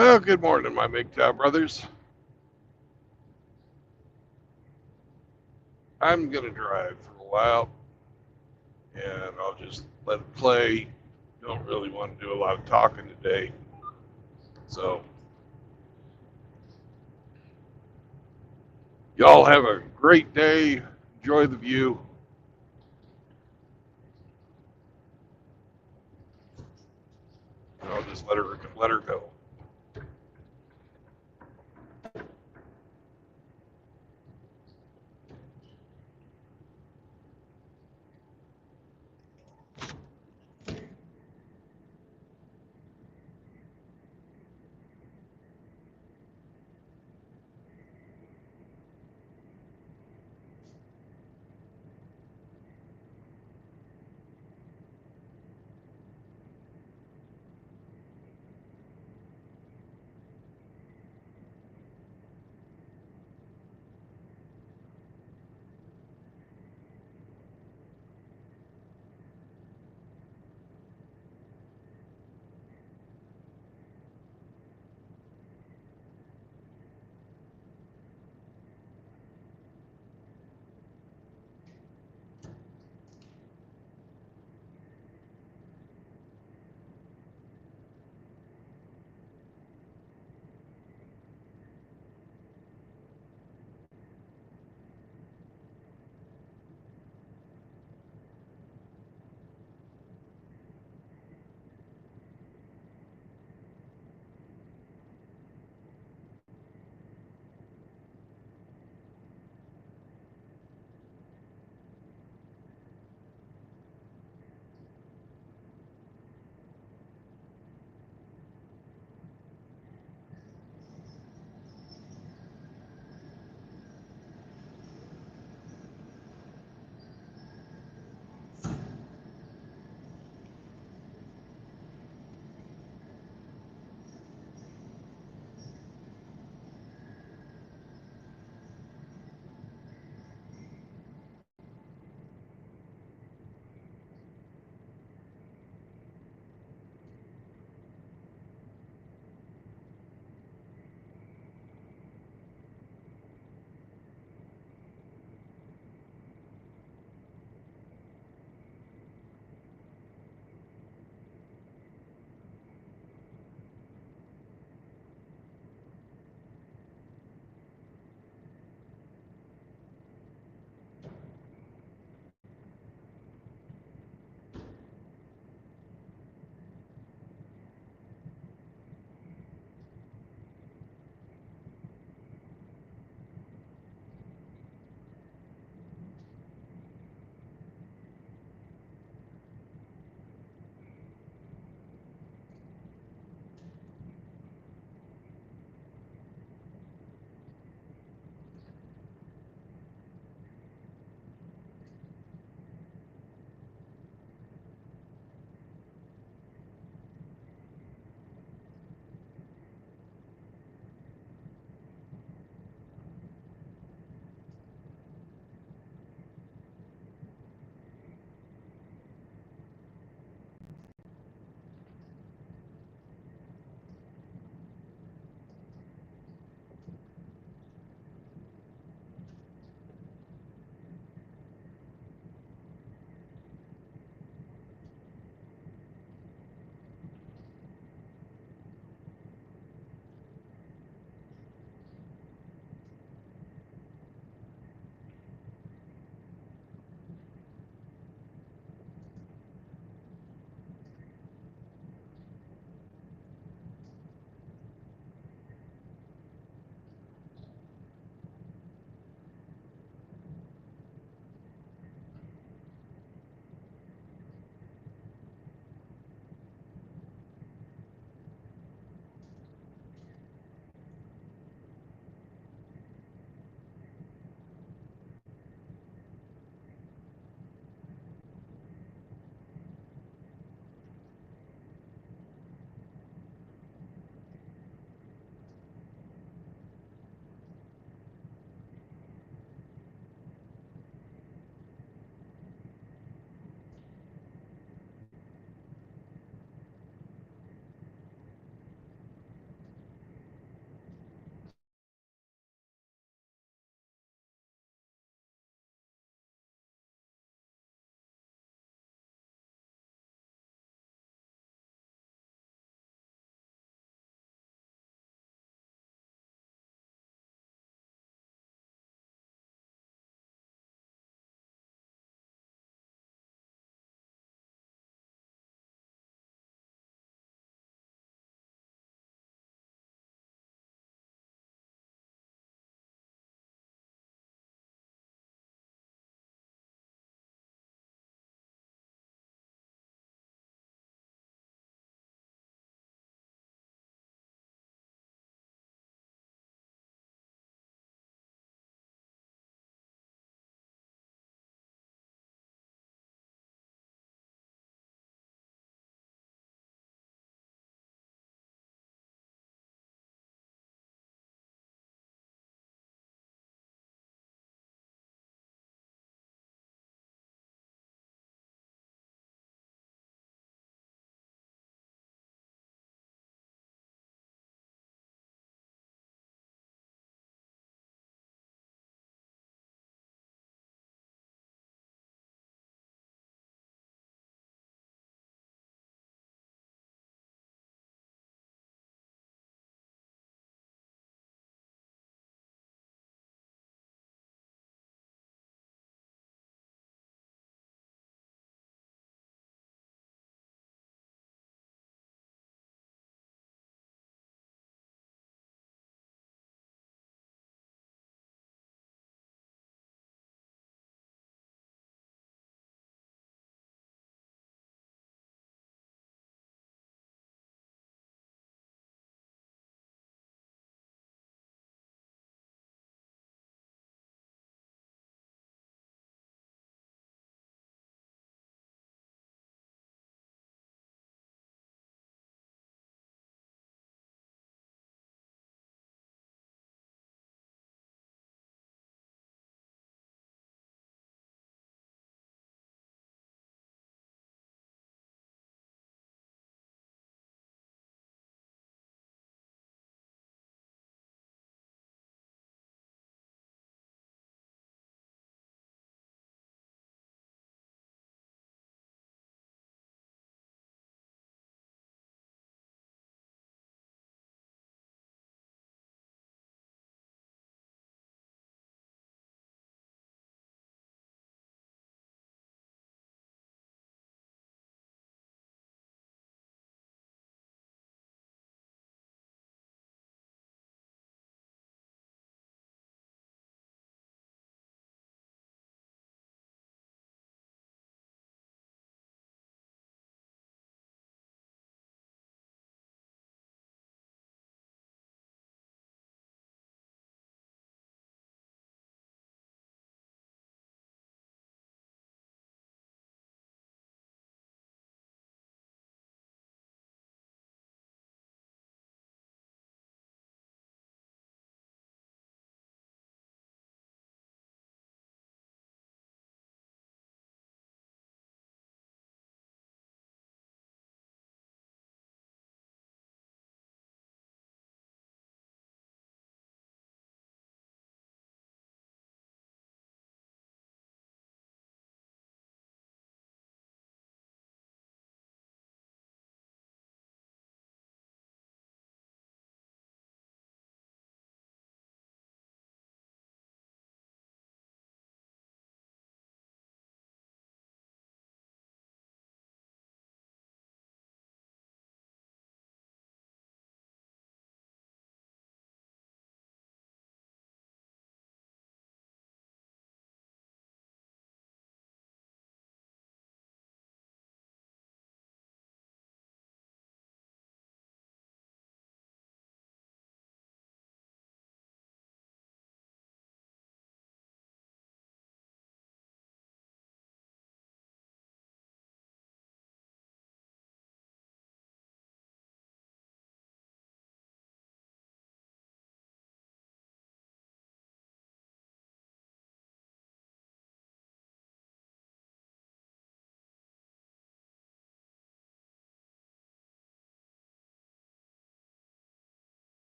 Oh, good morning, my MGTOW brothers. I'm going to drive for a while and I'll just let it play. Don't really want to do a lot of talking today. So, y'all have a great day. Enjoy the view. I'll just let her go.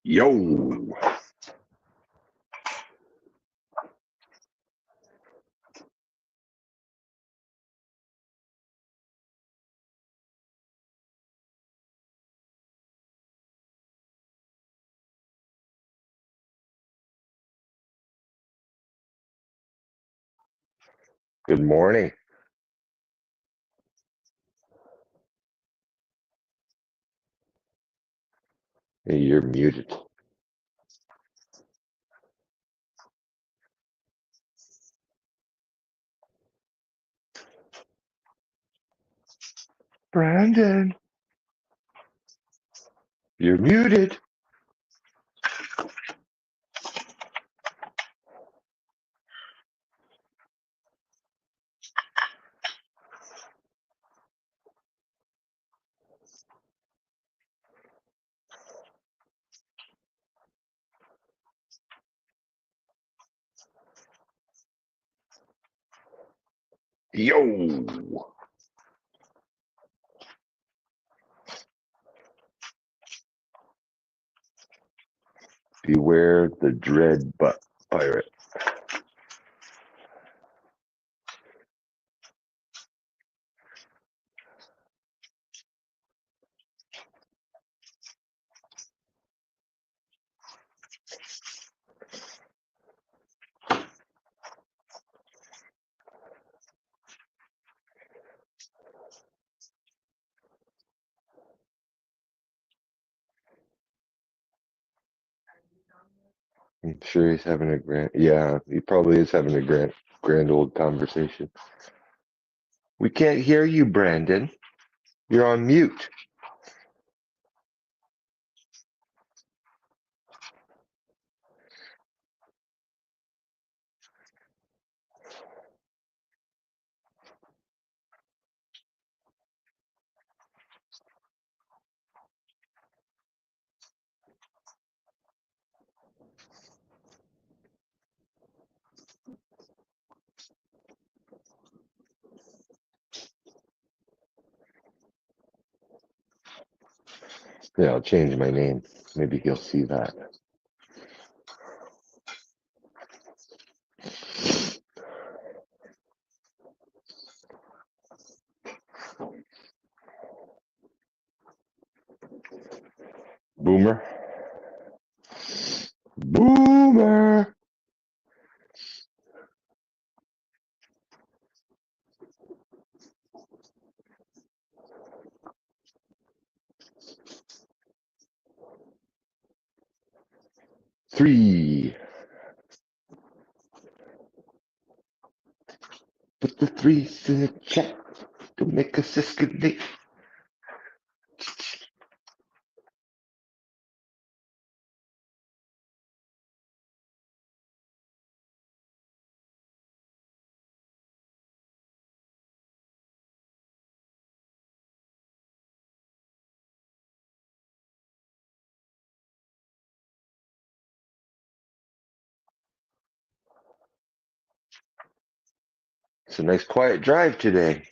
Yo, good morning. Hey, you're muted. Brandon, you're muted. Yo, beware the dread butt pirate. I'm sure he's having a yeah, he probably is having a grand old conversation. We can't hear you, Brandon. You're on mute. Yeah, I'll change my name. Maybe he'll see that. Boomer. Boomer. 3. Put the threes in the chat to make us escalate. It's a nice quiet drive today.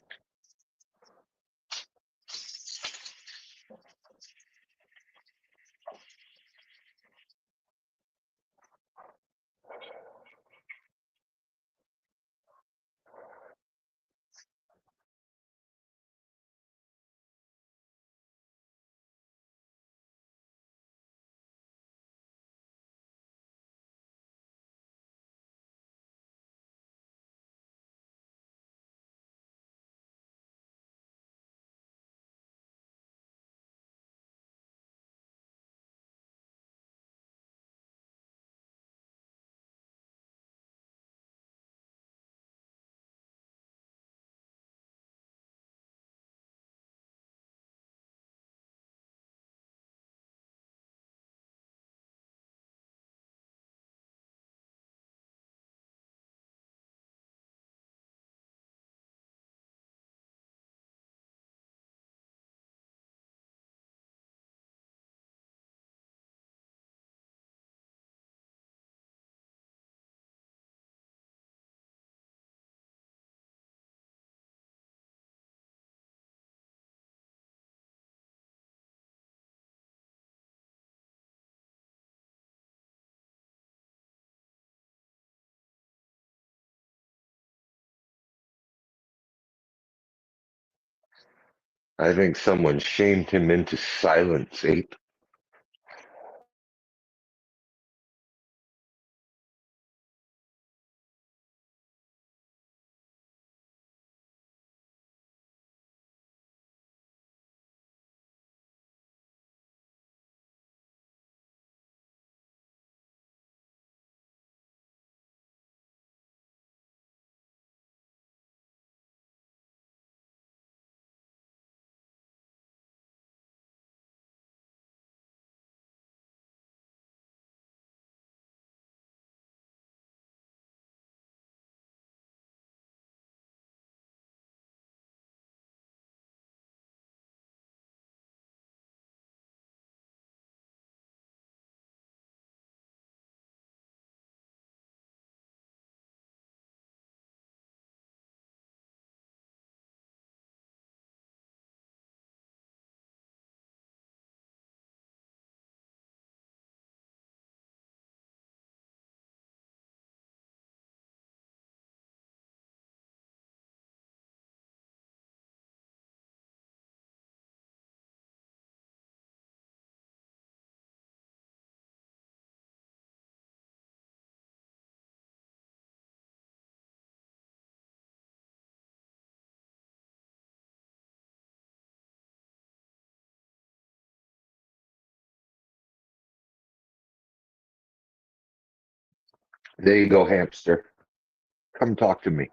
I think someone shamed him into silence, Ape. There you go, hamster. Come talk to me.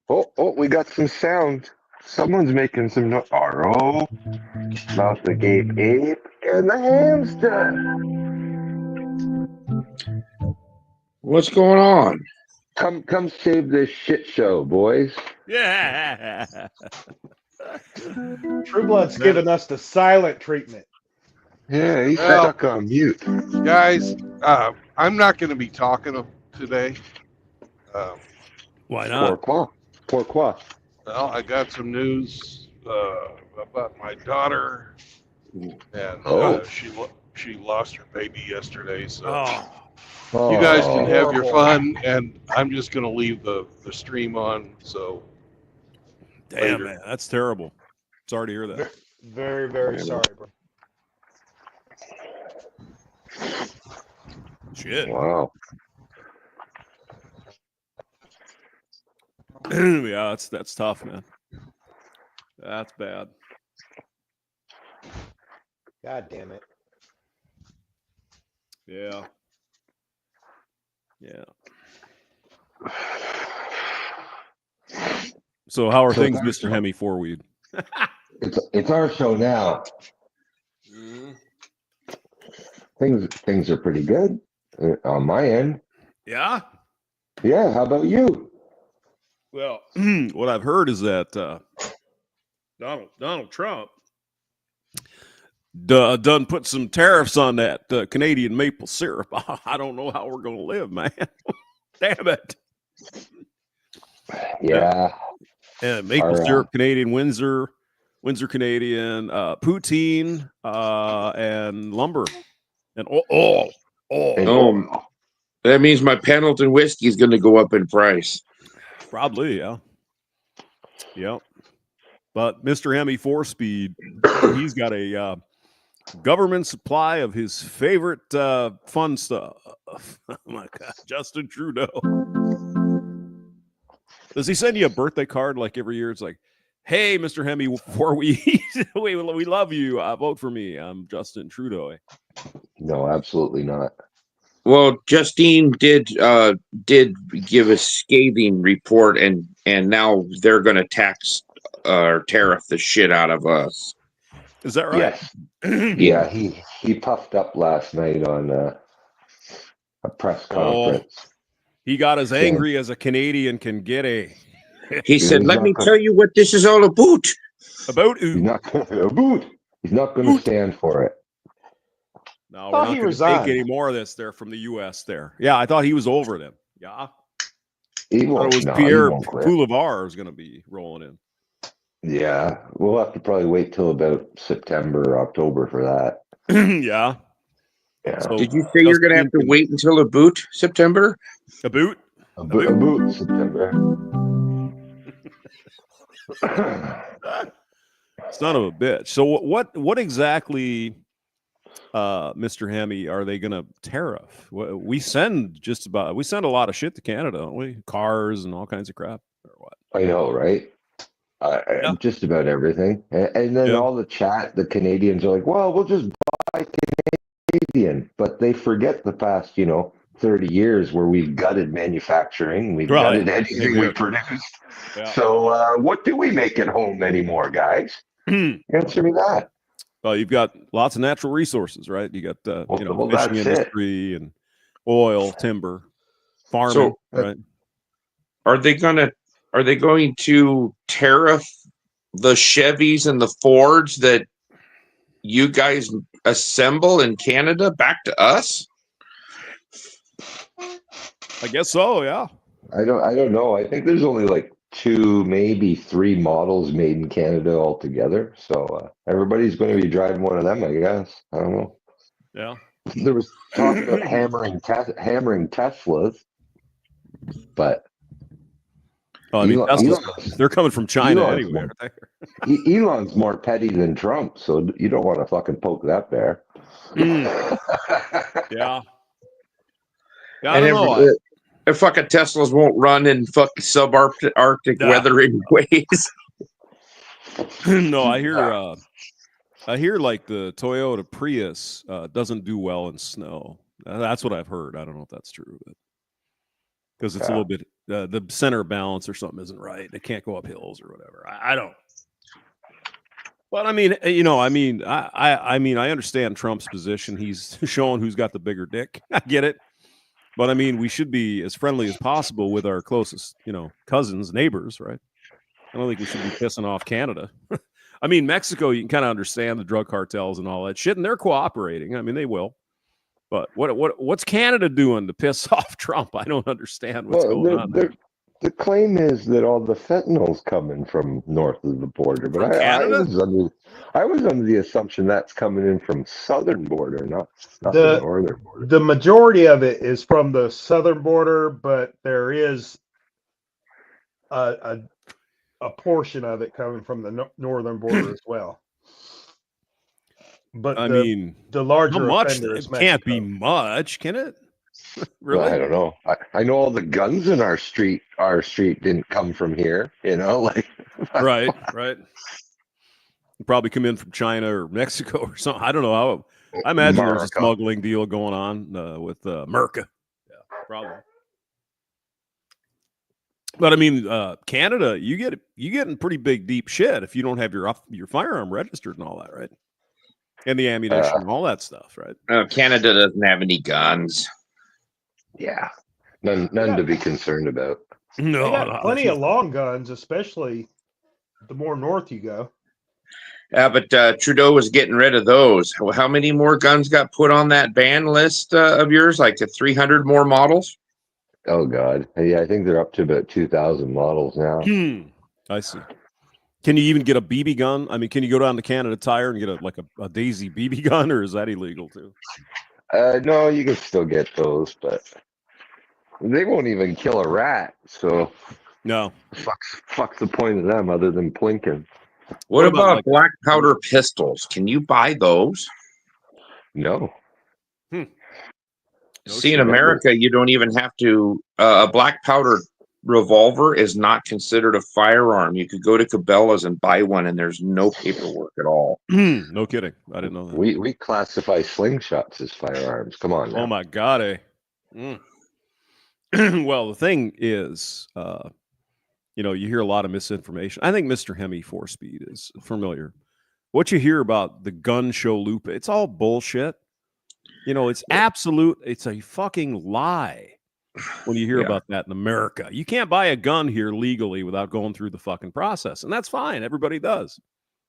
Oh, we got some sound. Someone's making some noise. RO, Mouth Agape Ape, and the hamster. What's going on? Come save this shit show, boys. Yeah. True Blood's giving us the silent treatment. Yeah, he's Well- stuck on mute. Guys, I'm not going to be talking today. Why not? Pourquoi? Well, I got some news about my daughter, and Oh. she lost her baby yesterday. So Oh, you guys can Oh. have your fun, and I'm just going to leave the stream on. So damn, later. man. That's terrible. Sorry to hear that. Very, very sorry, bro. Shit. Wow. Yeah, that's tough, man. That's bad. God damn it. Yeah. Yeah. So how are So things, that's- Mr. Hemi Fourweed? It's our show now. Things are pretty good on my end. Yeah. Yeah, how about you? Well, what I've heard is that Donald Trump done put some tariffs on that Canadian maple syrup. I don't know how we're gonna live, man. Damn it. Yeah. And maple syrup, Canadian Windsor Canadian, poutine, and lumber, and Oh, that means my Pendleton whiskey is going to go up in price. probably, yeah. Yep. But Mr. Hemi 4-speed, he's got a government supply of his favorite fun stuff. Oh my God, Justin Trudeau. Does he send you a birthday card like every year? It's like, hey, Mr. Hemi, before we love you. Vote for me. I'm Justin Trudeau. No, absolutely not. Well, Justine did give a scathing report, and now they're going to tax or tariff the shit out of us. Is that right? Yes. Yeah, he puffed up last night on a press conference. He got as angry as a Canadian can get. He said, "Let me tell you what this is all about." He's not going to stand for it. No, we're not going to take any more of this there from the U.S. there. Yeah, I thought he was over them. Yeah. It was Pierre Poilievre was going to be rolling in. Yeah, we'll have to probably wait till about September, October for that. Yeah. Yeah. So did you say you're going to have to wait until a boot September? A boot September. Son of a bitch. So what exactly, Mr. Hemi, are they going to tariff? We send a lot of shit to Canada, don't we? Cars and all kinds of crap, or what? I know, right? Just about everything. And then all the chat, the Canadians are like, well, we'll just buy Canadian. But they forget the past, 30 years where we've gutted manufacturing. We've gutted anything we produced. Yeah. So what do we make at home anymore, guys? Answer me that. Well, you've got lots of natural resources, right? You got, fishing industry and oil, timber, farming, right? Are they going to tariff the Chevys and the Fords that you guys assemble in Canada back to us? I guess so, yeah. I don't know. I think there's only like 2, maybe 3 models made in Canada altogether. So everybody's going to be driving one of them, I guess. I don't know. Yeah. There was talk about hammering Teslas, but I mean, they're coming from China anyway. Elon's more petty than Trump, so you don't want to fucking poke that bear. Yeah. Yeah, I don't know. The fucking Teslas won't run in fucking subarctic weather anyways. No, I hear like the Toyota Prius doesn't do well in snow. That's what I've heard. I don't know if that's true, but because it's a little bit the center balance or something isn't right. It can't go up hills or whatever. I don't. But I mean, I understand Trump's position. He's showing who's got the bigger dick. I get it. But I mean, we should be as friendly as possible with our closest, cousins, neighbors, right? I don't think we should be pissing off Canada. I mean, Mexico, you can kind of understand the drug cartels and all that shit, and they're cooperating. I mean, they will. But what's Canada doing to piss off Trump? I don't understand what's going on there. The claim is that all the fentanyl's coming from north of the border, but I was under the assumption that's coming in from southern border, not the northern border. The majority of it is from the southern border, but there is a portion of it coming from the northern border as well. But the larger offender is Mexico. Can't be much, can it? Really? Well, I don't know. I know all the guns in our street didn't come from here, Right. Probably come in from China or Mexico or something. I don't know how. I imagine there's a smuggling deal going on with Merca. Yeah, probably. But I mean, Canada, you get in pretty big deep shit if you don't have your firearm registered and all that, right? And the ammunition and all that stuff, right? Canada doesn't have any guns. Yeah, none to be concerned about. No, they got plenty of long guns, especially the more north you go. Yeah, but Trudeau was getting rid of those. How many more guns got put on that ban list of yours? Like 300 more models? Oh God, yeah, I think they're up to about 2,000 models now. I see. Can you even get a BB gun? I mean, can you go down to Canada Tire and get a Daisy BB gun, or is that illegal too? No, you can still get those, but they won't even kill a rat. So no, fuck's the point of them other than plinking. What about like, black powder pistols? Can you buy those? No. No See, in shit. America, you don't even have to. A black powder revolver is not considered a firearm. You could go to Cabela's and buy one, and there's no paperwork at all. No kidding. I didn't know that. We classify slingshots as firearms. Come on now. Oh my god, eh? Well, the thing is, you know, you hear a lot of misinformation. I think Mr. Hemi 4-speed is familiar. What you hear about the gun show loop, it's all bullshit. You know, it's absolute, it's a fucking lie when you hear about that in America. You can't buy a gun here legally without going through the fucking process, and that's fine. Everybody does.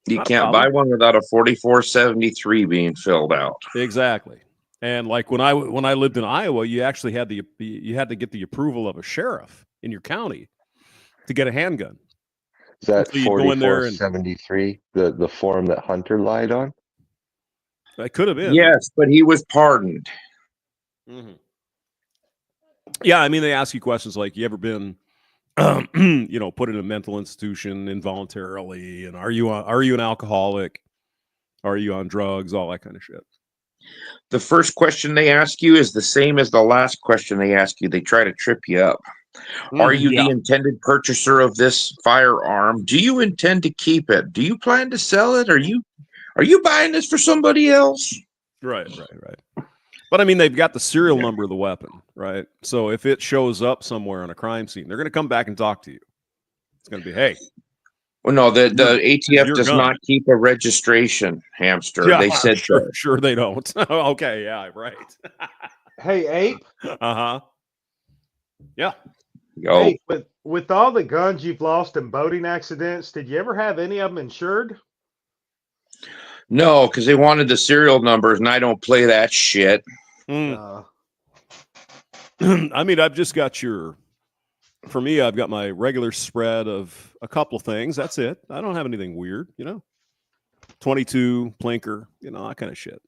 You Not a can't problem. buy one without a 4473 being filled out. Exactly. And like when I lived in Iowa, you actually had you had to get the approval of a sheriff in your county to get a handgun. Is that So you'd go in there and 4473, the form that Hunter lied on? that could have been. Yes, but he was pardoned. Mm-hmm. Yeah, I mean, they ask you questions like, "You ever been, you know, put in a mental institution involuntarily? And are you an alcoholic? Are you on drugs? All that kind of shit." The first question they ask you is the same as the last question they ask you. They try to trip you up. Are you the intended purchaser of this firearm? Do you intend to keep it? Do you plan to sell it? Are you buying this for somebody else? Right. But I mean, they've got the serial number of the weapon, right? So if it shows up somewhere on a crime scene, they're going to come back and talk to you. It's going to be, hey. Well, no, the ATF does not keep a registration, Hamster. Yeah, they said sure they don't. Okay, yeah, right. Hey, Ape. Uh-huh. Yeah. Oh, Hey, with all the guns you've lost in boating accidents, did you ever have any of them insured? no, because they wanted the serial numbers, and I don't play that shit. I mean, I've just got for me, I've got my regular spread of a couple things. That's it. I don't have anything weird, you know. 22, Plinker, you know, that kind of shit.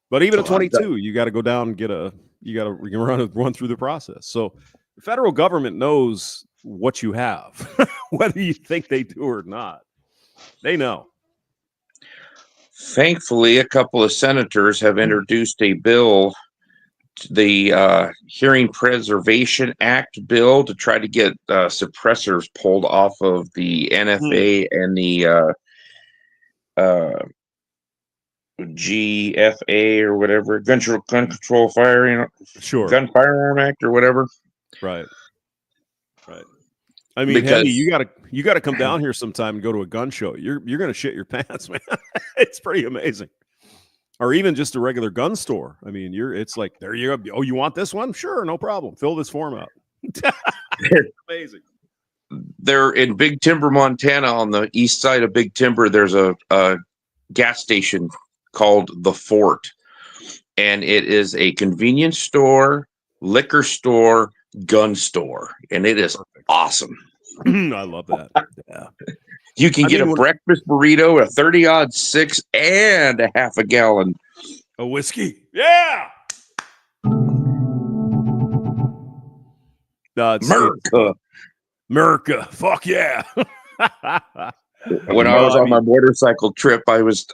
But even at 22, you got to go down and you got to run through the process. So the federal government knows what you have, whether you think they do or not. They know. Thankfully, a couple of senators have introduced a bill, the Hearing Preservation Act bill, to try to get suppressors pulled off of the NFA and the GFA or whatever, Gun Control Firearm Act or whatever. Right. I mean, Henny, you gotta come down here sometime and go to a gun show. You're gonna shit your pants, man. It's pretty amazing. Or even just a regular gun store. I mean, it's like, there you go. Oh, you want this one? Sure, no problem. Fill this form out. Amazing. They're in Big Timber, Montana, on the east side of Big Timber. There's a gas station called The Fort, and it is a convenience store, liquor store, gun store, and it is awesome. I love that. Yeah. You can get a breakfast burrito, a 30-odd 6, and a half a gallon of whiskey. Yeah. America. Fuck yeah. When I was on my motorcycle trip, I was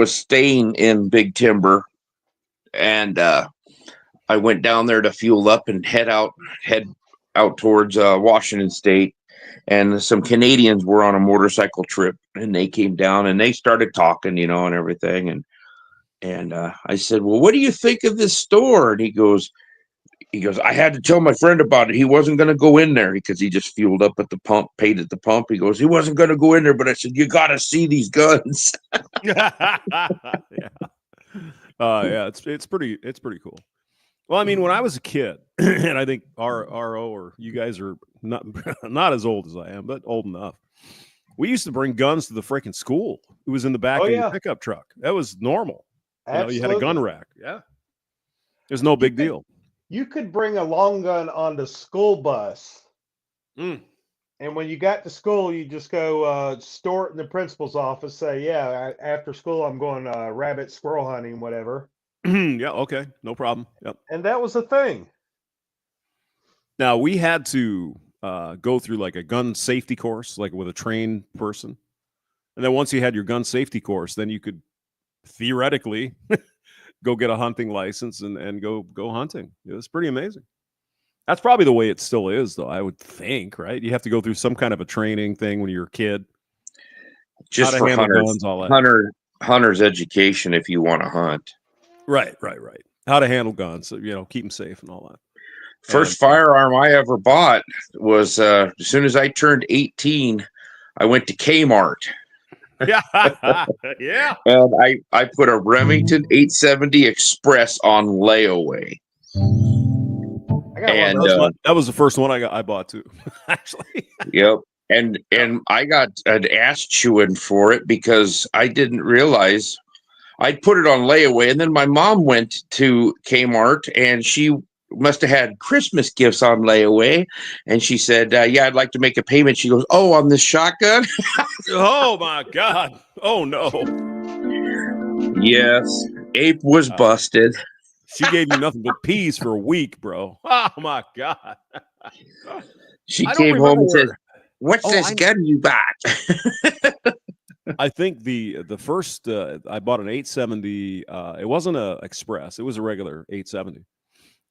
staying in Big Timber, and I went down there to fuel up and head out towards Washington State. And some Canadians were on a motorcycle trip, and they came down and they started talking, you know, and everything. And I said, well, what do you think of this store? And he goes, I had to tell my friend about it. He wasn't going to go in there because he just fueled up at the pump, paid at the pump. He goes, he wasn't going to go in there, but I said, you got to see these guns. Yeah. It's pretty cool. Well, I mean, when I was a kid, and I think RO or you guys are not as old as I am, but old enough. We used to bring guns to the freaking school. It was in the back of your pickup truck. That was normal. You had a gun rack. Yeah. There's no big deal. You could bring a long gun on the school bus. And when you got to school, you just go store it in the principal's office. Say, yeah, after school, I'm going rabbit, squirrel hunting, whatever. Yeah, okay, no problem. Yep. And that was the thing. Now, we had to go through like a gun safety course, like with a trained person. And then once you had your gun safety course, then you could theoretically go get a hunting license and go hunting. It was pretty amazing. That's probably the way it still is, though, I would think, right? You have to go through some kind of a training thing when you're a kid. Just for hunters, all that. Hunter's education if you want to hunt. Right. How to handle guns, keep them safe and all that. First firearm I ever bought was as soon as I turned 18, I went to Kmart. Yeah. Yeah. And I put a Remington 870 Express on layaway. And that was the first one I bought too, actually. Yep. And I got an ass chewing for it because I didn't realize I'd put it on layaway. And then my mom went to Kmart and she must have had Christmas gifts on layaway. And she said, yeah, I'd like to make a payment. She goes, oh, on this shotgun? Oh, my God. Oh, no. Yes. Ape was busted. She gave you nothing but peas for a week, bro. Oh, my God. She came home and said, what's this gun you bought? I think the first, I bought an 870. It wasn't a Express. It was a regular 870.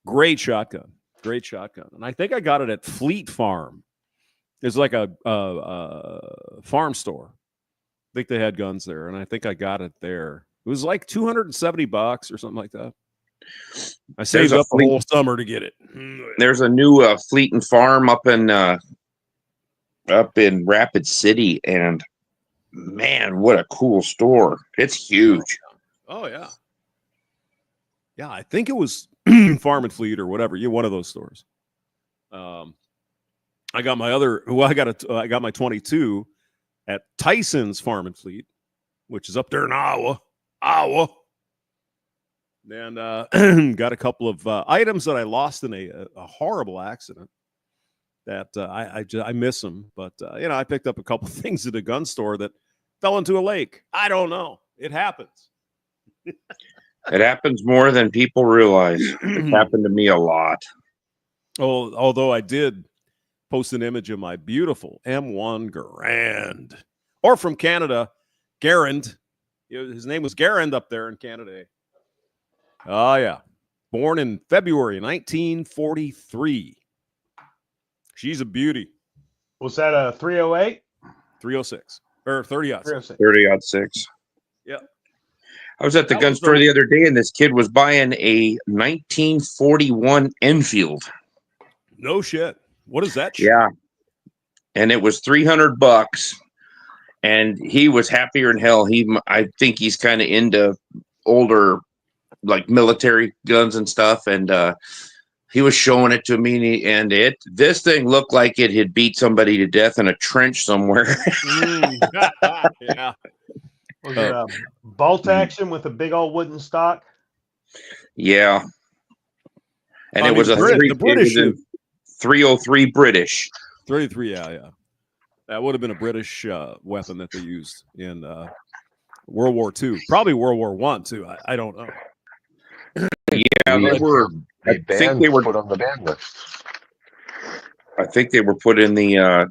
Great shotgun. And I think I got it at Fleet Farm. It's like a farm store. I think they had guns there, and I think I got it there. It was like $270 or something like that. I saved up the whole summer to get it. There's a new Fleet and Farm up in Rapid City, and man, what a cool store! It's huge. Oh yeah, yeah. I think it was Farm and Fleet or whatever. You're one of those stores. I got my I got my 22 at Tyson's Farm and Fleet, which is up there in Iowa. And got a couple of items that I lost in a horrible accident that I miss them. But, I picked up a couple of things at a gun store that fell into a lake. I don't know. It happens. It happens more than people realize. It happened to me a lot. Oh, although I did post an image of my beautiful M1 Garand. Or from Canada, Garand. His name was Garand up there in Canada. Oh, yeah. Born in February 1943. She's a beauty. Was that a 308? 306. Or 30-06. 30-06. Yeah. I was at the gun store the other day, and this kid was buying a 1941 Enfield. No shit. What is that? Yeah. And it was $300. And he was happier than hell. I think he's kind of into older like military guns and stuff, and he was showing it to me, and this thing looked like it had beat somebody to death in a trench somewhere. Yeah. Was it a bolt action with a big old wooden stock? Yeah. And it was a 303 British. 33, yeah. That would have been a British weapon that they used in World War II. Probably World War I, too. I don't know. Yeah, they were. I think they were put on the ban list. I think they were put in the.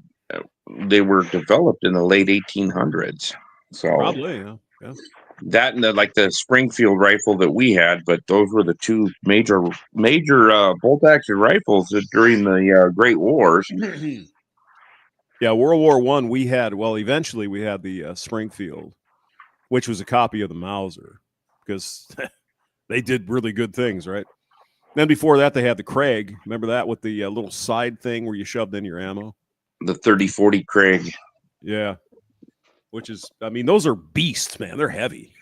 They were developed in the late 1800s. So probably, yeah. That and the Springfield rifle that we had, but those were the two major bolt action rifles during the Great Wars. Yeah, World War I. We had eventually we had the Springfield, which was a copy of the Mauser, because they did really good things, right? Then before that, they had the Craig. Remember that with the little side thing where you shoved in your ammo? The 30-40 Craig. Yeah. Which is, those are beasts, man. They're heavy.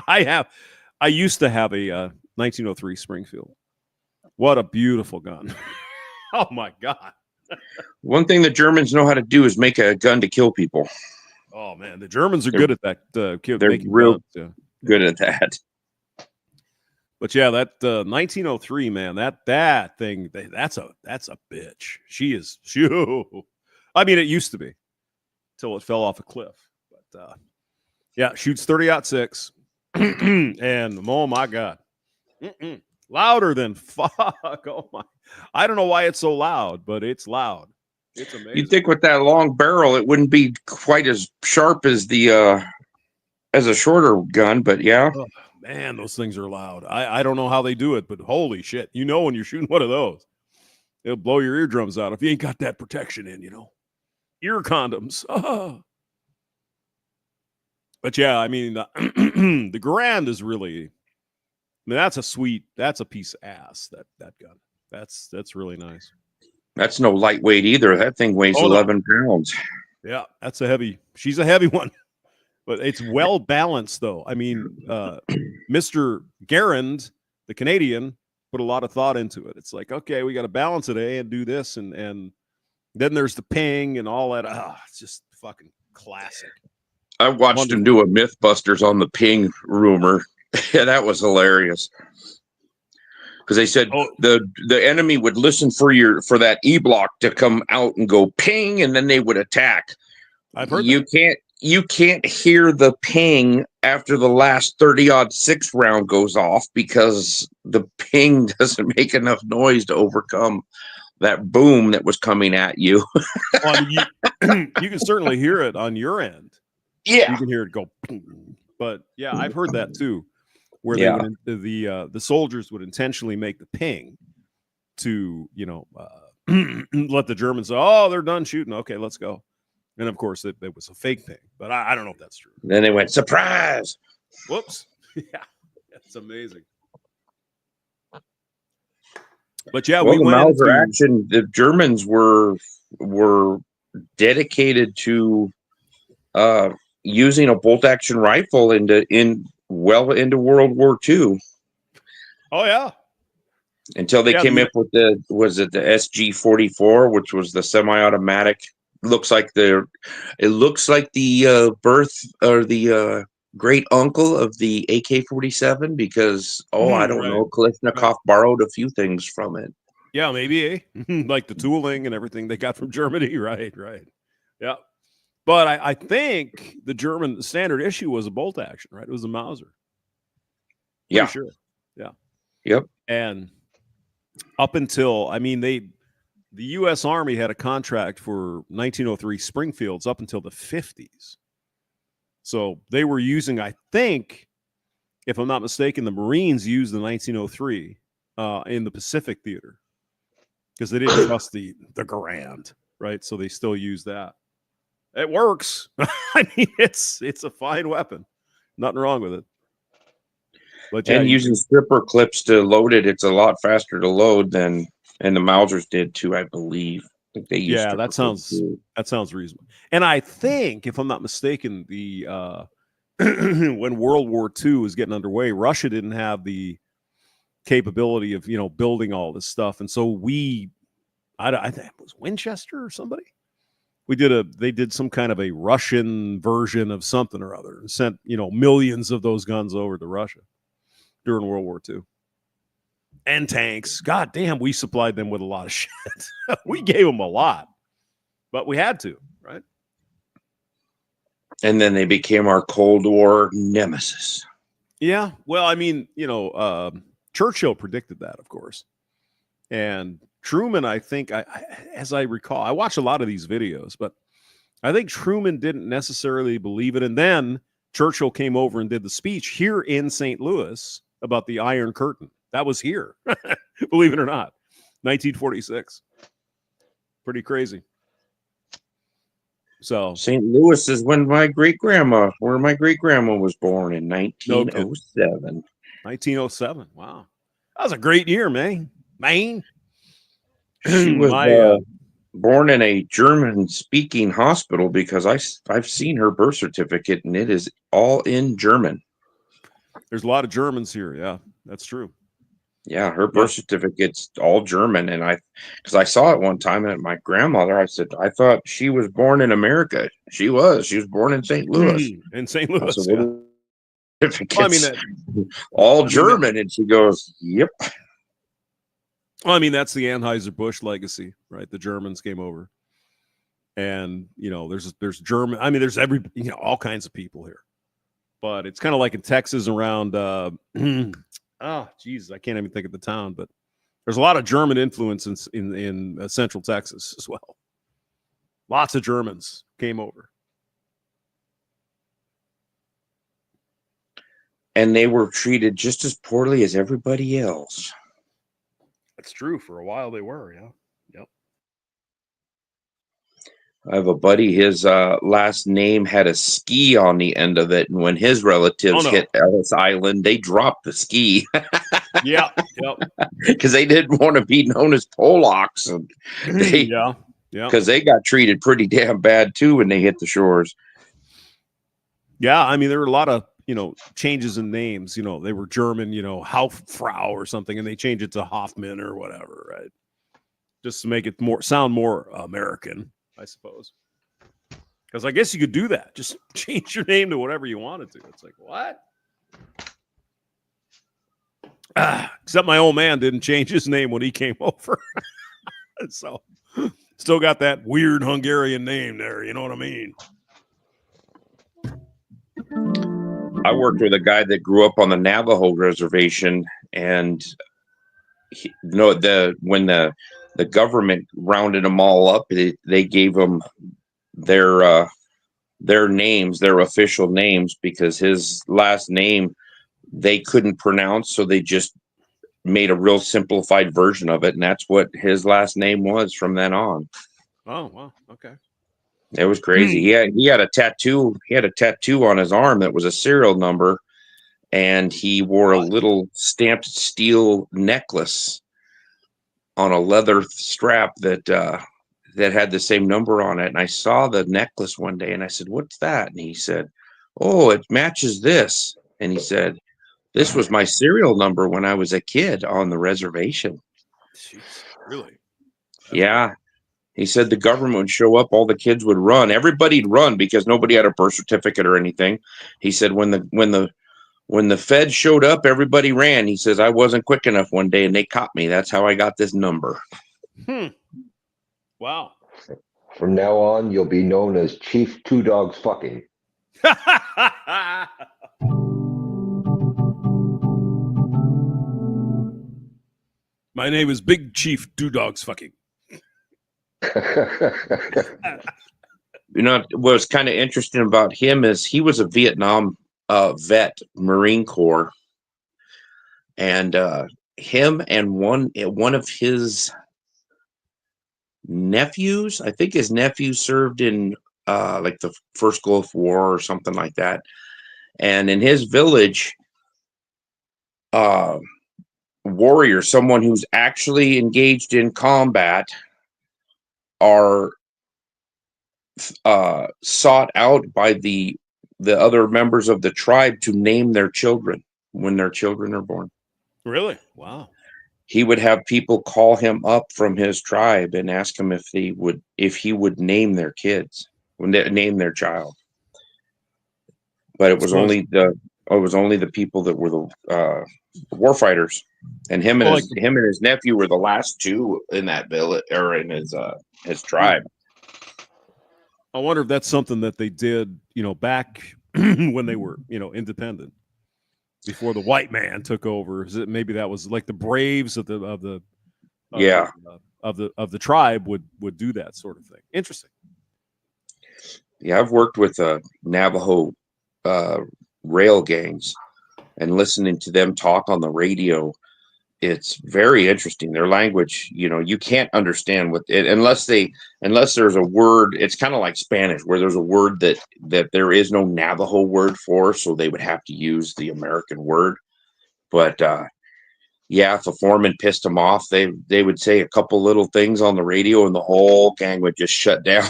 I used to have a 1903 Springfield. What a beautiful gun. Oh, my God. One thing the Germans know how to do is make a gun to kill people. Oh, man. The Germans are good at that. They're real good at that. But yeah, that 1903, man, that thing, that's a bitch. She is. It used to be till it fell off a cliff. But yeah, shoots 30-06, and oh my God, louder than fuck. Oh my! I don't know why it's so loud, but it's loud. It's amazing. You'd think with that long barrel, it wouldn't be quite as sharp as the as a shorter gun, but yeah. Oh, man, those things are loud. I don't know how they do it, but holy shit. You know when you're shooting one of those, it'll blow your eardrums out if you ain't got that protection in, Ear condoms. Oh. But yeah, I mean, the Garand is really, I mean, that's a piece of ass, that gun. That's really nice. That's no lightweight either. That thing weighs 11 pounds. Yeah, she's a heavy one. But it's well balanced, though. I mean, Mr. Garand, the Canadian, put a lot of thought into it. It's like, okay, we got to balance it, and do this, and then there's the ping and all that. It's just fucking classic. I watched him do a Mythbusters on the ping rumor. Yeah, that was hilarious. Because they said the enemy would listen for that E-block to come out and go ping, and then they would attack. I've heard you can't hear the ping after the last 30-06 round goes off because the ping doesn't make enough noise to overcome that boom that was coming at you. Well, you can certainly hear it on your end. Yeah, you can hear it go. But yeah, I've heard that too, where they would, the soldiers would intentionally make the ping to let the Germans. Oh, they're done shooting. Okay, let's go. And of course, it was a fake ping, but I don't know if that's true. Then they went surprise. Whoops! Yeah, it's amazing. But yeah, we went into action. The Germans were dedicated to using a bolt action rifle into World War II. Oh yeah. Until they came up with the SG-44, which was the semi-automatic. It looks like the birth or the great uncle of the AK-47 because I don't know, Kalashnikov borrowed a few things from it. Yeah, maybe like the tooling and everything they got from Germany. Right. Yeah. But I think the German standard issue was a bolt action, right? It was a Mauser. Yeah. Sure. Yeah. Yep. And up until, the U.S. Army had a contract for 1903 Springfields up until the 50s. So they were using, I think, if I'm not mistaken, the Marines used the 1903 in the Pacific Theater because they didn't trust the Garand, right? So they still use that. It works. It's a fine weapon. Nothing wrong with it. But and using stripper clips to load it, it's a lot faster to load than. And the Mausers did too, I believe. I think they used that sounds reasonable. And I think, if I'm not mistaken, the when World War II was getting underway, Russia didn't have the capability of building all this stuff, and so I think it was Winchester or somebody. They did some kind of a Russian version of something or other, and sent millions of those guns over to Russia during World War II. And tanks. God damn, we supplied them with a lot of shit. We gave them a lot, but we had to, right? And then they became our Cold War nemesis. Yeah. Well, Churchill predicted that, of course. And Truman, I think, as I recall, I watch a lot of these videos, but I think Truman didn't necessarily believe it. And then Churchill came over and did the speech here in St. Louis about the Iron Curtain. That was here, believe it or not, 1946. Pretty crazy. So St. Louis is where my great grandma was born in 1907. 1907. Wow, that was a great year, man. She was born in a German-speaking hospital because I've seen her birth certificate and it is all in German. There's a lot of Germans here. Yeah, that's true. Yeah, her birth certificate's all German, and because I saw it one time at my grandmother, I said, I thought she was born in America. She was born in St. Louis. In St. Louis, certificates, all German, and she goes, "Yep." Well, that's the Anheuser-Busch legacy, right? The Germans came over, and there's German. There's all kinds of people here, but it's kind of like in Texas around. Oh, Jesus, I can't even think of the town, but there's a lot of German influence in Central Texas as well. Lots of Germans came over. And they were treated just as poorly as everybody else. That's true. For a while they were, yeah. Yep. I have a buddy, his last name had a ski on the end of it. And when his relatives hit Ellis Island, they dropped the ski. Yeah. Yep. Because they didn't want to be known as Polacks. And yeah. Because they got treated pretty damn bad too when they hit the shores. Yeah. I mean, there were a lot of, changes in names. They were German, Hauffrau or something, and they changed it to Hoffman or whatever, right? Just to make it sound more American, I suppose. Because I guess you could do that. Just change your name to whatever you wanted to. It's like, what? Except my old man didn't change his name when he came over. So still got that weird Hungarian name there. You know what I mean? I worked with a guy that grew up on the Navajo reservation, and when the government rounded them all up, they gave them their names, their official names, because his last name they couldn't pronounce, so they just made a real simplified version of it, and that's what his last name was from then on. Oh, wow. Okay. It was crazy. He had a tattoo. He had a tattoo on his arm that was a serial number, and he wore a little stamped steel necklace on a leather strap that had the same number on it. And I saw the necklace one day, and I said, "What's that?" And he said, "Oh, it matches this." And he said, "This was my serial number when I was a kid on the reservation." Jeez, really? Yeah. He said the government would show up, all the kids would run. Everybody'd run because nobody had a birth certificate or anything. He said when the feds showed up, everybody ran. He says I wasn't quick enough one day and they caught me. That's how I got this number. Wow. From now on, you'll be known as Chief Two Dogs Fucking. My name is Big Chief Two Dogs Fucking. What's kind of interesting about him is he was a Vietnam vet, Marine Corps, and him and one of his nephews, I think his nephew served in like the first Gulf War or something like that, and in his village, warrior, someone who's actually engaged in combat, are sought out by the other members of the tribe to name their children when their children are born. Really? Wow. He would have people call him up from his tribe and ask him if he would name their kids, name their child. But it was only the people that were the war fighters, and him and his nephew were the last two in that village or in his tribe. I wonder if that's something that they did, back when they were, independent, before the white man took over. Is it maybe that was like the braves of the tribe would do that sort of thing? Interesting. Yeah, I've worked with Navajo rail gangs, and listening to them talk on the radio, it's very interesting. Their language, you can't understand what it unless there's a word. It's kind of like Spanish, where there's a word that there is no Navajo word for, so they would have to use the American word. But if a foreman pissed them off, they would say a couple little things on the radio, and the whole gang would just shut down.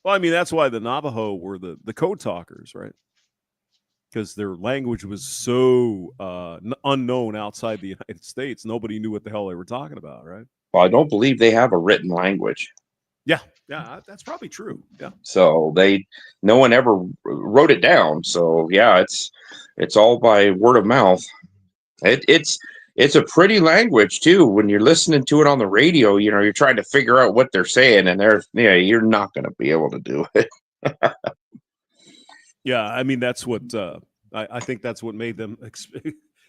Well, I mean, that's why the Navajo were the code talkers, right? Because their language was so unknown outside the United States. Nobody knew what the hell they were talking about, right? Well, I don't believe they have a written language. Yeah, that's probably true. Yeah. So no one ever wrote it down. So yeah, it's all by word of mouth. It's a pretty language too. When you're listening to it on the radio, you're trying to figure out what they're saying, and you're not going to be able to do it. Yeah, I mean, that's what I think that's what made them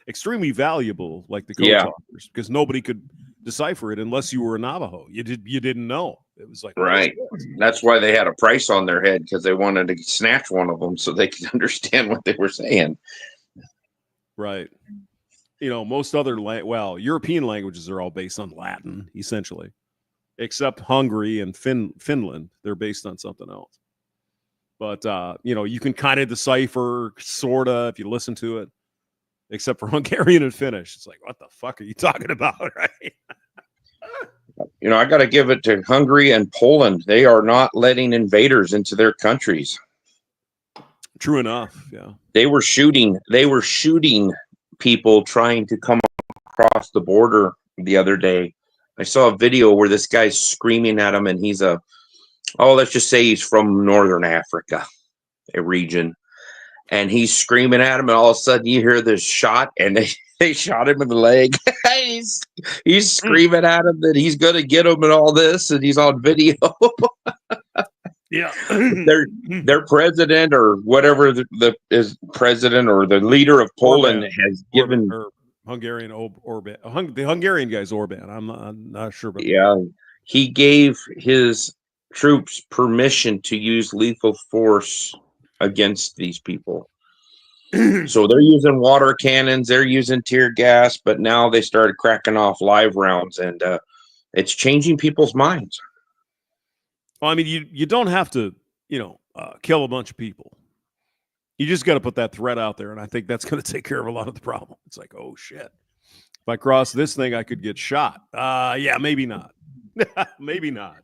extremely valuable, like the code talkers, because nobody could decipher it unless you were a Navajo. You didn't know. It was like, right. That's why they had a price on their head, because they wanted to snatch one of them so they could understand what they were saying. Right. You know, most other European languages are all based on Latin, essentially, except Hungary and Finland. They're based on something else. But you know, you can kind of decipher, sorta, if you listen to it, except for Hungarian and Finnish. It's like, what the fuck are you talking about, right? You know, I got to give it to Hungary and Poland. They are not letting invaders into their countries. True enough. Yeah. They were shooting people trying to come across the border the other day. I saw a video where this guy's screaming at him, and he's let's just say he's from Northern Africa, a region. And he's screaming at him, and all of a sudden you hear this shot, and they shot him in the leg. he's screaming at him that he's going to get him and all this, and he's on video. Yeah. their president or whatever is president or the leader of Poland has given Hungarian Orban. The Hungarian guy's Orban. I'm not sure about that. He gave his troops permission to use lethal force against these people. So they're using water cannons, they're using tear gas, but now they started cracking off live rounds, and it's changing people's minds. Well, I mean, you don't have to, kill a bunch of people. You just got to put that threat out there, and I think that's going to take care of a lot of the problem. It's like, oh shit, if I cross this thing, I could get shot. Yeah, maybe not. Maybe not.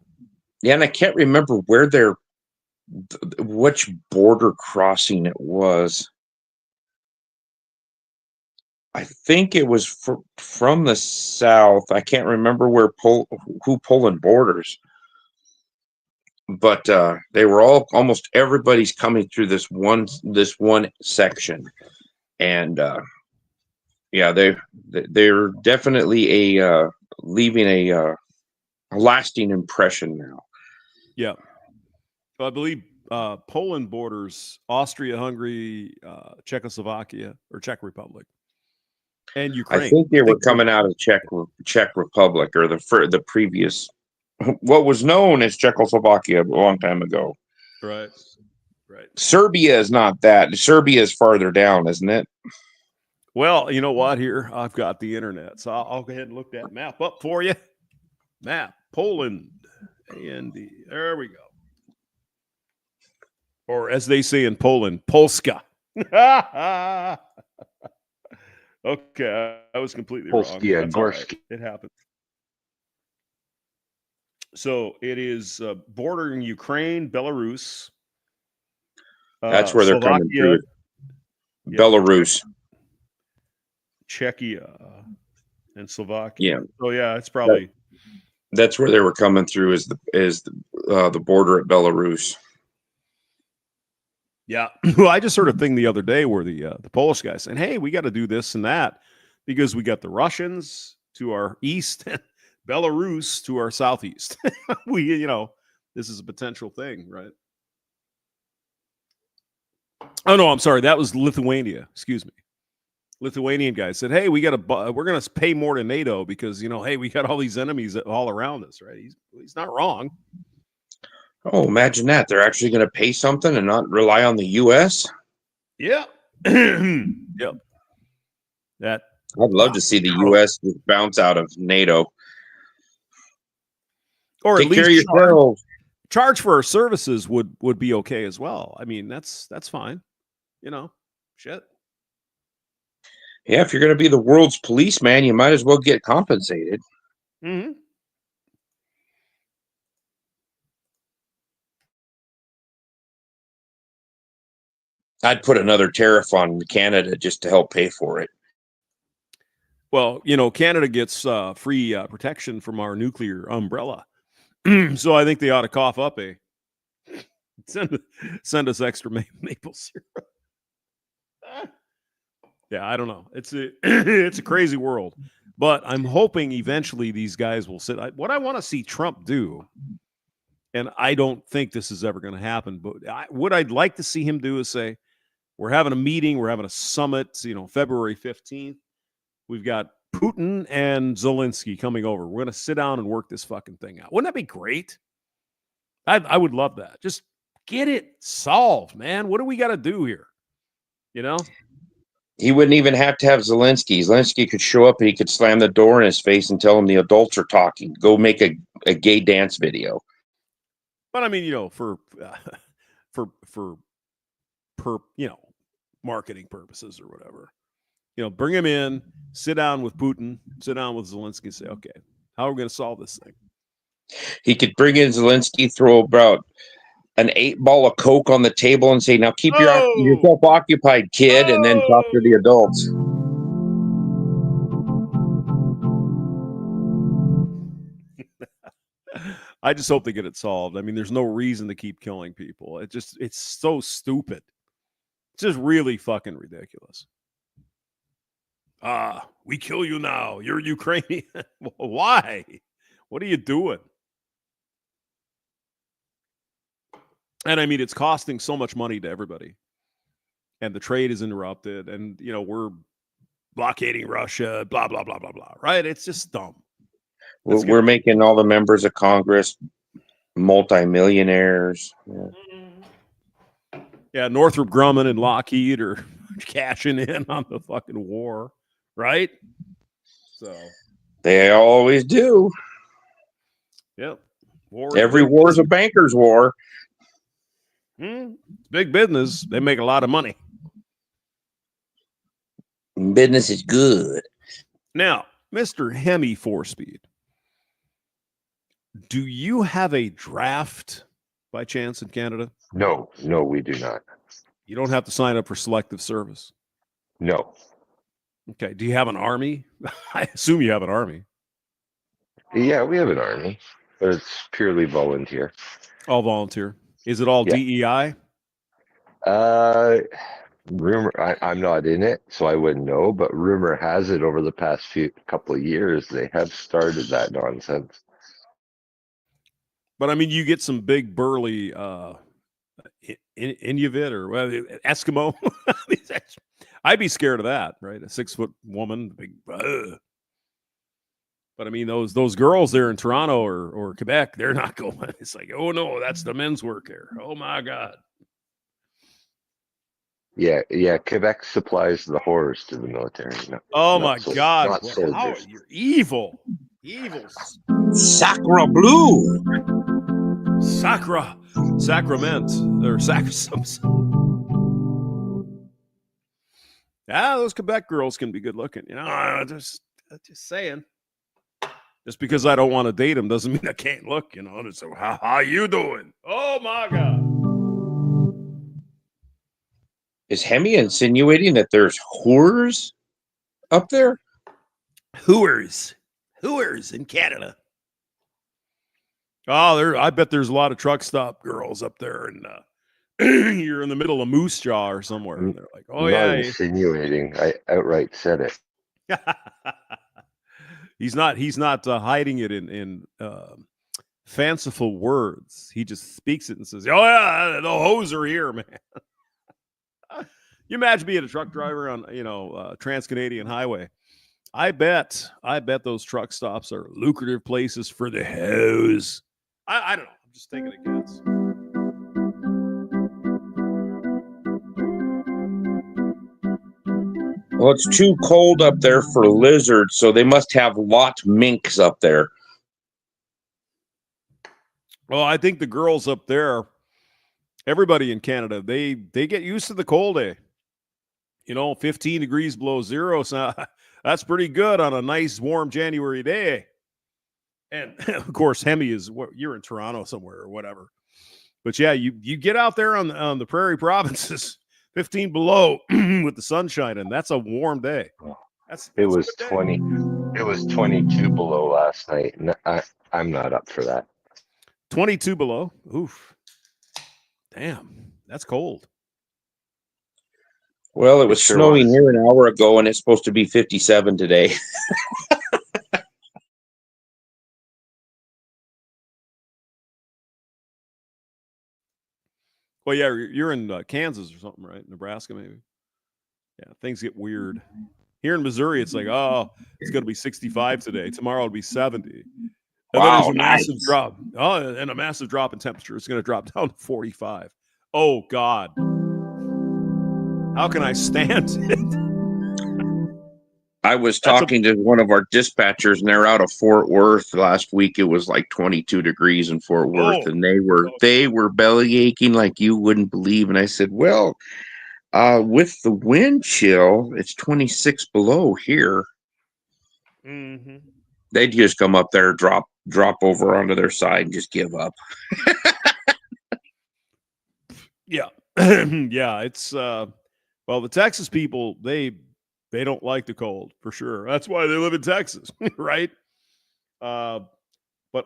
Yeah, and I can't remember which border crossing it was. I think it was from the south. I can't remember who Poland borders, but they were almost everybody's coming through this one section, and they're definitely leaving a lasting impression now. Yeah, I believe Poland borders Austria, Hungary, Czechoslovakia, or Czech Republic. And Ukraine. I think they were coming out of Czech Republic, or the previous, what was known as Czechoslovakia a long time ago. Right. Serbia is not that. Serbia is farther down, isn't it? Well, you know what? Here I've got the internet, so I'll go ahead and look that map up for you. Map Poland, and there we go. Or as they say in Poland, Polska. Okay, I was completely wrong. Right. It happened. So it is bordering Ukraine, Belarus. That's where they're coming through. Belarus, Czechia, and Slovakia. Yeah. So yeah, it's probably that's where they were coming through. Is the border at Belarus? Yeah. Well, I just heard a thing the other day where the Polish guy saying, hey, we got to do this and that because we got the Russians to our east and Belarus to our southeast. This is a potential thing, right? Oh, no, I'm sorry. That was Lithuania. Excuse me. Lithuanian guy said, hey, we're going to pay more to NATO because, hey, we got all these enemies all around us, right? He's not wrong. Oh, imagine that. They're actually going to pay something and not rely on the U.S.? Yeah. Yep. I'd love to see the U.S. bounce out of NATO. Or take at least care of yourselves. Charge for our services would be okay as well. I mean, that's fine. Shit. Yeah, if you're going to be the world's policeman, you might as well get compensated. Mm-hmm. I'd put another tariff on Canada just to help pay for it. Well, Canada gets free protection from our nuclear umbrella. So I think they ought to cough up send us extra maple syrup. Yeah, I don't know. It's a crazy world, but I'm hoping eventually these guys will sit. What I want to see Trump do, and I don't think this is ever going to happen, but what I'd like to see him do is say, we're having a meeting, we're having a summit, February 15th. We've got Putin and Zelensky coming over. We're going to sit down and work this fucking thing out. Wouldn't that be great? I would love that. Just get it solved, man. What do we got to do here? You know? He wouldn't even have to have Zelensky. Zelensky could show up and he could slam the door in his face and tell him the adults are talking. Go make a gay dance video. But I mean, you know, for you know, marketing purposes or whatever, you know, bring him in, sit down with Putin, sit down with Zelensky, and say, okay, how are we going to solve this thing? He could bring in Zelensky, throw about an 8-ball of Coke on the table and say, now keep yourself occupied, kid, and then talk to the adults. I just hope they get it solved. I mean, there's no reason to keep killing people. It's so stupid. It's just really fucking ridiculous. We kill you now. You're Ukrainian. Why? What are you doing? And I mean, it's costing so much money to everybody. And the trade is interrupted. And, you know, we're blockading Russia, blah, blah, blah, blah, blah. Right? It's just dumb. We're making all the members of Congress multimillionaires. Yeah, Northrop Grumman and Lockheed are cashing in on the fucking war. Right? So they always do. Yep. Every war is a banker's war. Big business. They make a lot of money. Business is good. Now, Mr. Hemi 4-Speed, do you have a draft by chance in Canada? No, we do not. You don't have to sign up for selective service? No. Okay. Do you have an army? I assume you have an army. Yeah, we have an army, but it's purely volunteer. All volunteer. Is it all DEI? Rumor, I'm not in it, so I wouldn't know, but rumor has it over the past couple of years, they have started that nonsense. But I mean, you get some big burly Inuit or Eskimo. I'd be scared of that, right? A 6-foot woman, big. But I mean, those girls there in Toronto or Quebec, they're not going. It's like, oh no, that's the men's work here. Oh my God. Yeah. Quebec supplies the horrors to the military. Oh my God. Wow, you're evil. Sacra Blue. Sacrament. Or those Quebec girls can be good looking. You know, just saying. Just because I don't want to date them doesn't mean I can't look, you know. So how you doing? Oh my God. Is Hemi insinuating that there's whores up there? Whores in Canada. Oh, I bet there's a lot of truck stop girls up there, and you're in the middle of Moose Jaw or somewhere. And they're like, "Oh yeah." Insinuating. I outright said it. He's not hiding it in fanciful words. He just speaks it and says, "Oh yeah, the hoes are here, man." You imagine being a truck driver on, Trans-Canadian Highway. I bet those truck stops are lucrative places for the hoes. I don't know. I'm just taking a guess. Well, it's too cold up there for lizards, so they must have lot minks up there. Well, I think the girls up there, everybody in Canada, they get used to the cold day. 15 degrees below zero. So that's pretty good on a nice warm January day. And of course, Hemi you're in Toronto somewhere or whatever. But yeah, you get out there on the prairie provinces, 15 below with the sun shining. That's a warm day. It was 20. It was 22 below last night. And I'm not up for that. 22 below. Oof. Damn, that's cold. Well, it was snowing here an hour ago, and it's supposed to be 57 today. Well, yeah, you're in Kansas or something, right? Nebraska, maybe. Yeah, things get weird. Here in Missouri, it's like, oh, it's going to be 65 today. Tomorrow it'll be 70. And Wow, then there's a nice. massive drop. Oh, and a massive drop in temperature. It's going to drop down to 45. Oh, God. How can I stand it? I was talking to one of our dispatchers, and they're out of Fort Worth. Last week it was like 22 degrees in Fort Worth, and they were belly aching like you wouldn't believe. And I said, well, with the wind chill, it's 26 below here. Mm-hmm. They'd just come up there, drop over onto their side, and just give up. Yeah. Yeah, it's well, the Texas people, they don't like the cold for sure. That's why they live in Texas, right? But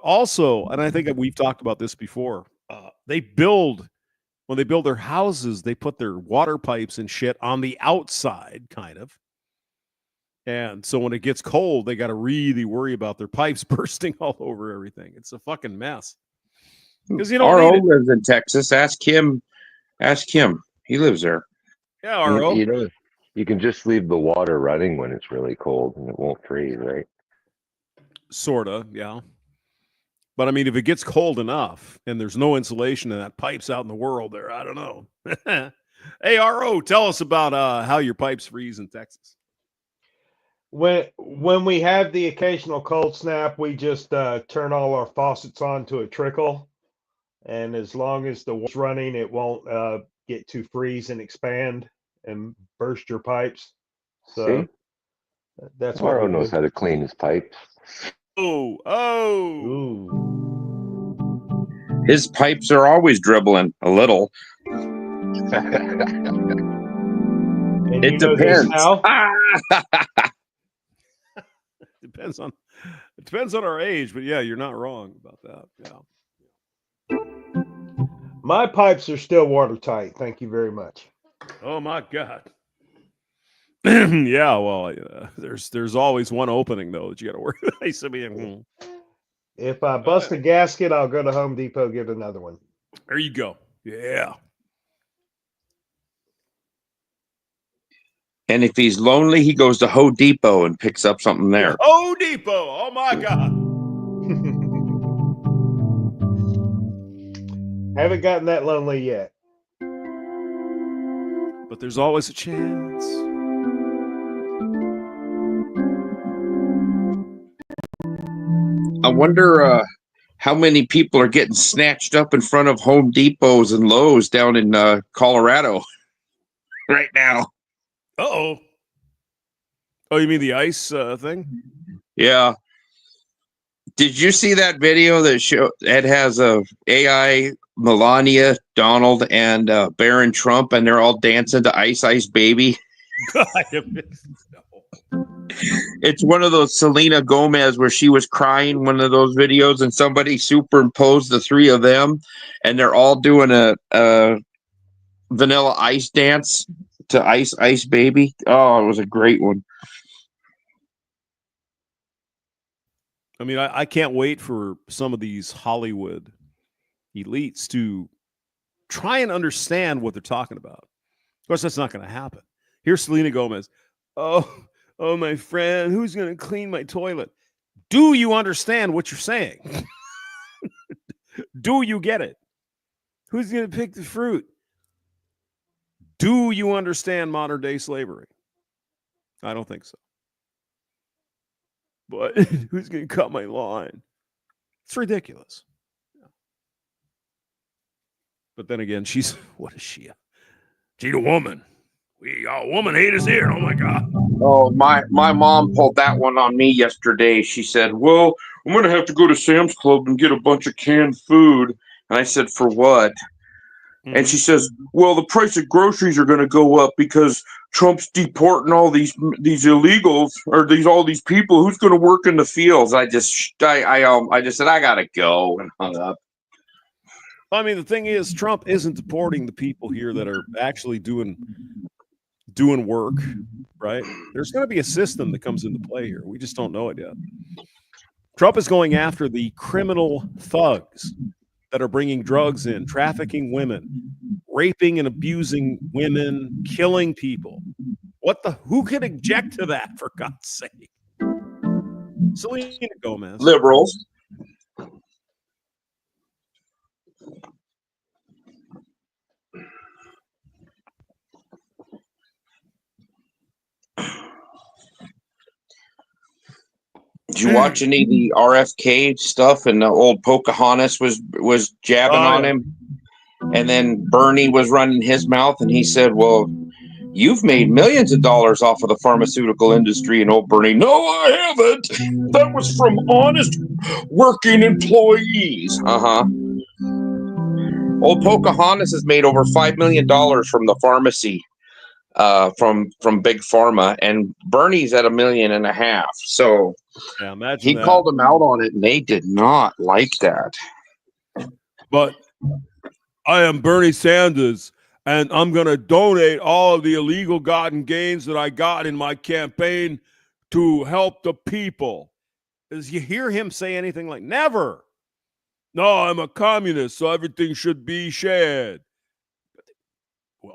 also, and I think we've talked about this before, when they build their houses, they put their water pipes and shit on the outside, kind of. And so when it gets cold, they got to really worry about their pipes bursting all over everything. It's a fucking mess. Because RO lives in Texas. Ask him. He lives there. Yeah, RO. You can just leave the water running when it's really cold and it won't freeze, right? Sorta, yeah. But I mean, if it gets cold enough and there's no insulation and that pipe's out in the world there, I don't know. Hey, RO, tell us about how your pipes freeze in Texas. When we have the occasional cold snap, we just turn all our faucets on to a trickle. And as long as the water's running, it won't get to freeze and expand and burst your pipes. So See? that's what RO knows how to clean his pipes. Oh. Ooh. His pipes are always dribbling a little. And It depends. It depends on our age, but yeah, you're not wrong about that. Yeah. My pipes are still watertight. Thank you very much. Oh my God. Yeah, well, there's always one opening though that you got to worry about. If I bust a gasket, I'll go to Home Depot, get another one. There you go. Yeah. And if he's lonely, he goes to Home Depot and picks up something there. Home Depot. Oh my God. Haven't gotten that lonely yet. But there's always a chance. I wonder how many people are getting snatched up in front of Home Depots and Lowe's down in Colorado right now. Uh-oh. Oh, you mean the ice thing? Yeah. Did you see that video that has AI, Melania, Donald, and Barron Trump, and they're all dancing to Ice Ice Baby? It's one of those Selena Gomez where she was crying, one of those videos, and somebody superimposed the three of them, and they're all doing a Vanilla Ice dance to Ice Ice Baby. Oh, it was a great one. I mean, I can't wait for some of these Hollywood elites to try and understand what they're talking about. Of course, that's not going to happen. Here's Selena Gomez. Oh, my friend, who's going to clean my toilet? Do you understand what you're saying? Do you get it? Who's going to pick the fruit? Do you understand modern day slavery? I don't think so. But who's going to cut my lawn? It's ridiculous. But then again, what is she? She's a woman. We all woman haters here. Oh my God. Oh, my mom pulled that one on me yesterday. She said, well, I'm going to have to go to Sam's Club and get a bunch of canned food. And I said, for what? Mm-hmm. And she says, well, the price of groceries are going to go up because Trump's deporting all these illegals or all these people. Who's going to work in the fields? I just said, I got to go, and hung up. I mean, the thing is, Trump isn't deporting the people here that are actually doing work, right? There's going to be a system that comes into play here. We just don't know it yet. Trump is going after the criminal thugs that are bringing drugs in, trafficking women, raping and abusing women, killing people. Who can object to that, for God's sake? Selena Gomez. Liberals. Did you watch any of the RFK stuff? And the old Pocahontas was jabbing on him, and then Bernie was running his mouth, and he said, "Well, you've made millions of dollars off of the pharmaceutical industry." And old Bernie, "No, I haven't. That was from honest working employees." Old Pocahontas has made over $5 million from the pharmacy, from Big Pharma, and Bernie's at $1.5 million. So yeah, imagine he called them out on it, and they did not like that. But I am Bernie Sanders, and I'm going to donate all of the illegal gotten gains that I got in my campaign to help the people. Does you hear him say anything like, never? No, I'm a communist, so everything should be shared.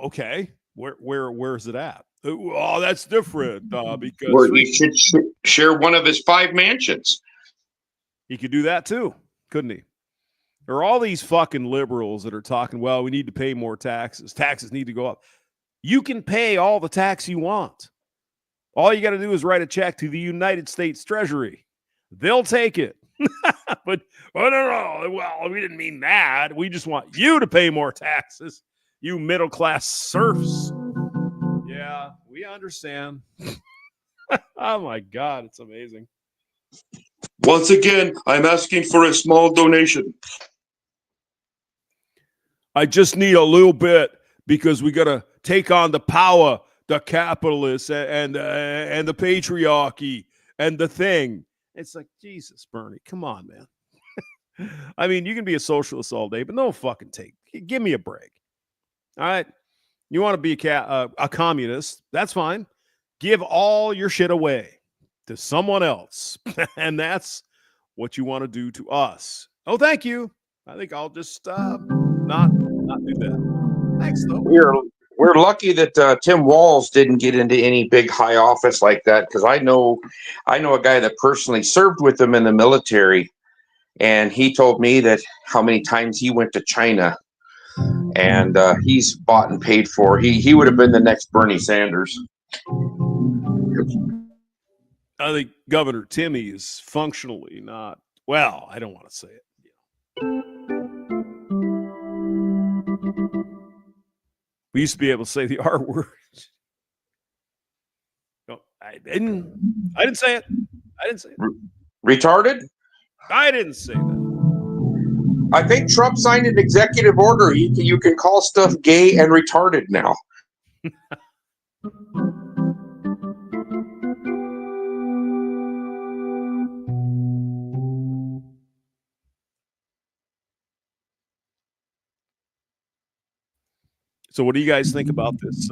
Okay, where is it at? Oh, that's different because he should share one of his 5 mansions. He could do that too, couldn't he? There are all these fucking liberals that are talking, well, we need to pay more taxes. Taxes need to go up. You can pay all the tax you want. All you got to do is write a check to the United States Treasury. They'll take it. But, no. Well, we didn't mean that. We just want you to pay more taxes, you middle-class serfs. Yeah, we understand. Oh, my God. It's amazing. Once again, I'm asking for a small donation. I just need a little bit because we got to take on the power, the capitalists and the patriarchy and the thing. It's like, Jesus, Bernie, come on, man. I mean, you can be a socialist all day, but no fucking take. Give me a break. All right. You want to be a communist? That's fine. Give all your shit away to someone else. And that's what you want to do to us. Oh, thank you. I think I'll just not do that. Thanks, though. We're lucky that Tim Walz didn't get into any big high office like that, because I know a guy that personally served with him in the military, and he told me that how many times he went to China, and he's bought and paid for. He would have been the next Bernie Sanders. I think Governor Timmy is functionally not, well, I don't want to say it. We used to be able to say the R word. No, I didn't say it. I didn't say it. Retarded? I didn't say that. I think Trump signed an executive order. You can call stuff gay and retarded now. So what do you guys think about this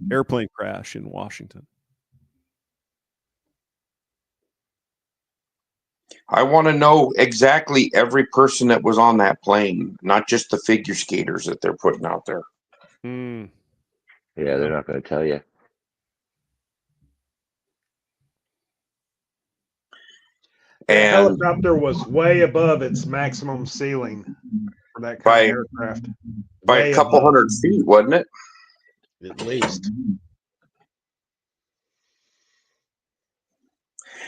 airplane crash in Washington? I want to know exactly every person that was on that plane, not just the figure skaters that they're putting out there. Yeah, they're not going to tell you. The helicopter was way above its maximum ceiling for that kind of aircraft. By a couple hundred feet, wasn't it? At least.